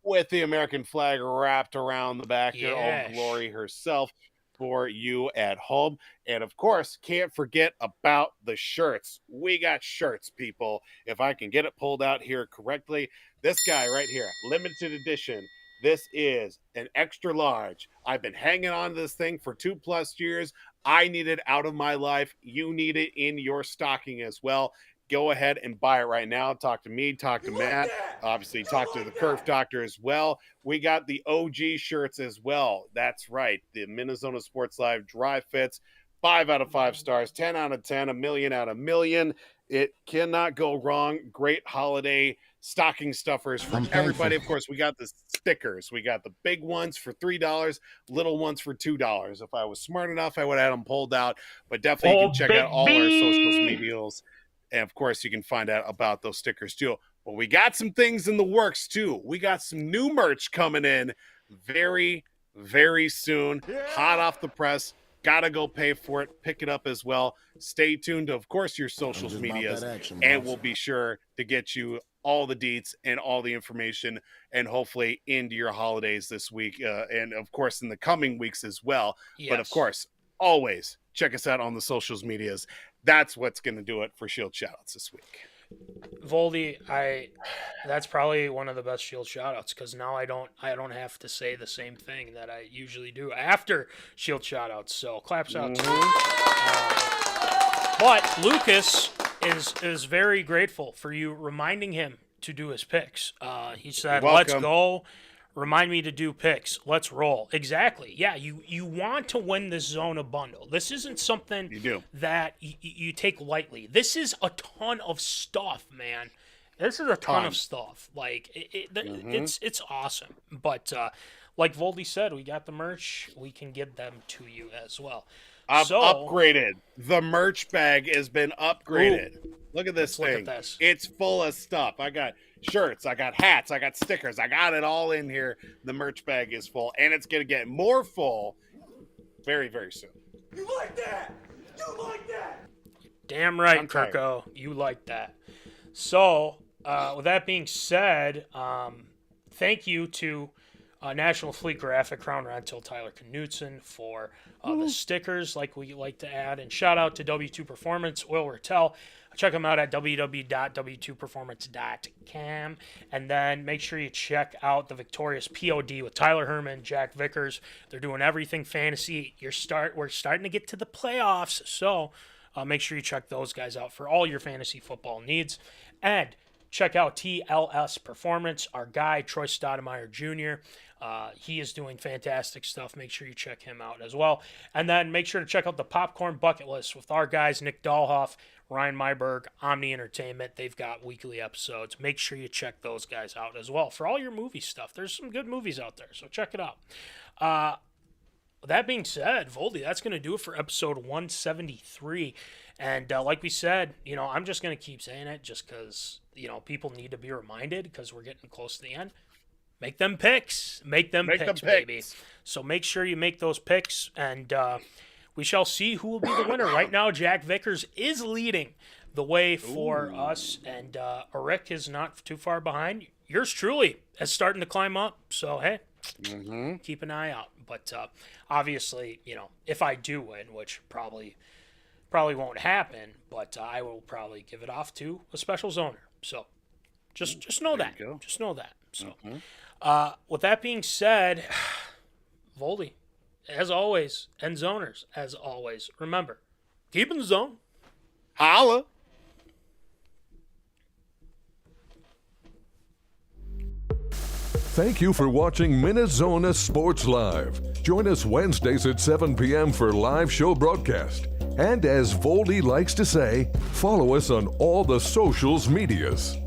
with the American flag wrapped around the back here. Yes. All glory herself for you at home. And of course, can't forget about the shirts. We got shirts, people. If I can get it pulled out here correctly, this guy right here, limited edition. This is an extra large. I've been hanging on to this thing for 2+ years. I need it out of my life. You need it in your stocking as well. Go ahead and buy it right now. Talk to me, talk to Matt. Obviously, talk to the Curve Doctor as well. We got the OG shirts as well. That's right. The MinneZona Sports Live dry fits. 5 out of 5 stars, 10 out of 10, a million out of million. It cannot go wrong. Great holiday stocking stuffers for everybody. Of course, we got the stickers. We got the big ones for $3, little ones for $2. If I was smart enough, I would have had them pulled out. But definitely you can check out all our social medias. And of course, you can find out about those stickers too. But we got some things in the works too. We got some new merch coming in very, very soon. Hot off the press. Gotta go pay for it. Pick it up as well. Stay tuned to, of course, your social medias. And we'll be sure to get you all the deets and all the information and hopefully into your holidays this week. And of course, in the coming weeks as well. Yes. But of course, always check us out on the social medias. That's what's going to do it for Shield Shoutouts this week. Voldy, that's probably one of the best Shield shoutouts because now I don't have to say the same thing that I usually do after Shield shoutouts. So claps out to you. But Lucas is very grateful for you reminding him to do his picks. He said, "Let's go. Remind me to do picks. Let's roll." Exactly. Yeah, you want to win this Zona bundle. This isn't something that you take lightly. This is a ton of stuff, man. This is a ton of stuff. Like it's awesome. But like Voldy said, we got the merch. We can give them to you as well. Upgraded. The merch bag has been upgraded. Look at this thing. Look at this. It's full of stuff. I got shirts, I got hats, I got stickers. I got it all in here. The merch bag is full, and it's going to get more full very, very soon. You like that? You like that? Damn right, Kirko. You like that. So, with that being said, thank you to National Fleet Graphic, Crown Rental, Tyler Knutson for the stickers like we like to add. And shout out to W2 Performance, Will Rattel. Check them out at www.w2performance.com. And then make sure you check out the Victorious P.O.D. with Tyler Hermann, Jack Vickers. They're doing everything fantasy. We're starting to get to the playoffs. So Make sure you check those guys out for all your fantasy football needs. And check out TLS Performance, our guy, Troy Stoudemire Jr. He is doing fantastic stuff. Make sure you check him out as well. And then make sure to check out the Popcorn Bucket List with our guys, Nick Dahlhoff, Ryne Myhrberg, Omni Entertainment. They've got weekly episodes. Make sure you check those guys out as well for all your movie stuff. There's some good movies out there, so check it out. That being said, Voldy, that's going to do it for episode 173. And like we said, I'm just going to keep saying it just because, people need to be reminded because we're getting close to the end. Make them picks. Make them picks, baby. So make sure you make those picks, and we shall see who will be the winner. Right now, Jack Vickers is leading the way for us, and Rick is not too far behind. Yours truly is starting to climb up, so hey, keep an eye out. But obviously, if I do win, which probably won't happen, but I will probably give it off to a special zoner. So just know that. Just know that. So with that being said, Voldy, as always, and zoners, as always, remember, keep in the zone. Holla. Thank you for watching MinneZona Sports Live. Join us Wednesdays at 7 p.m. for live show broadcast. And as Voldy likes to say, follow us on all the socials medias.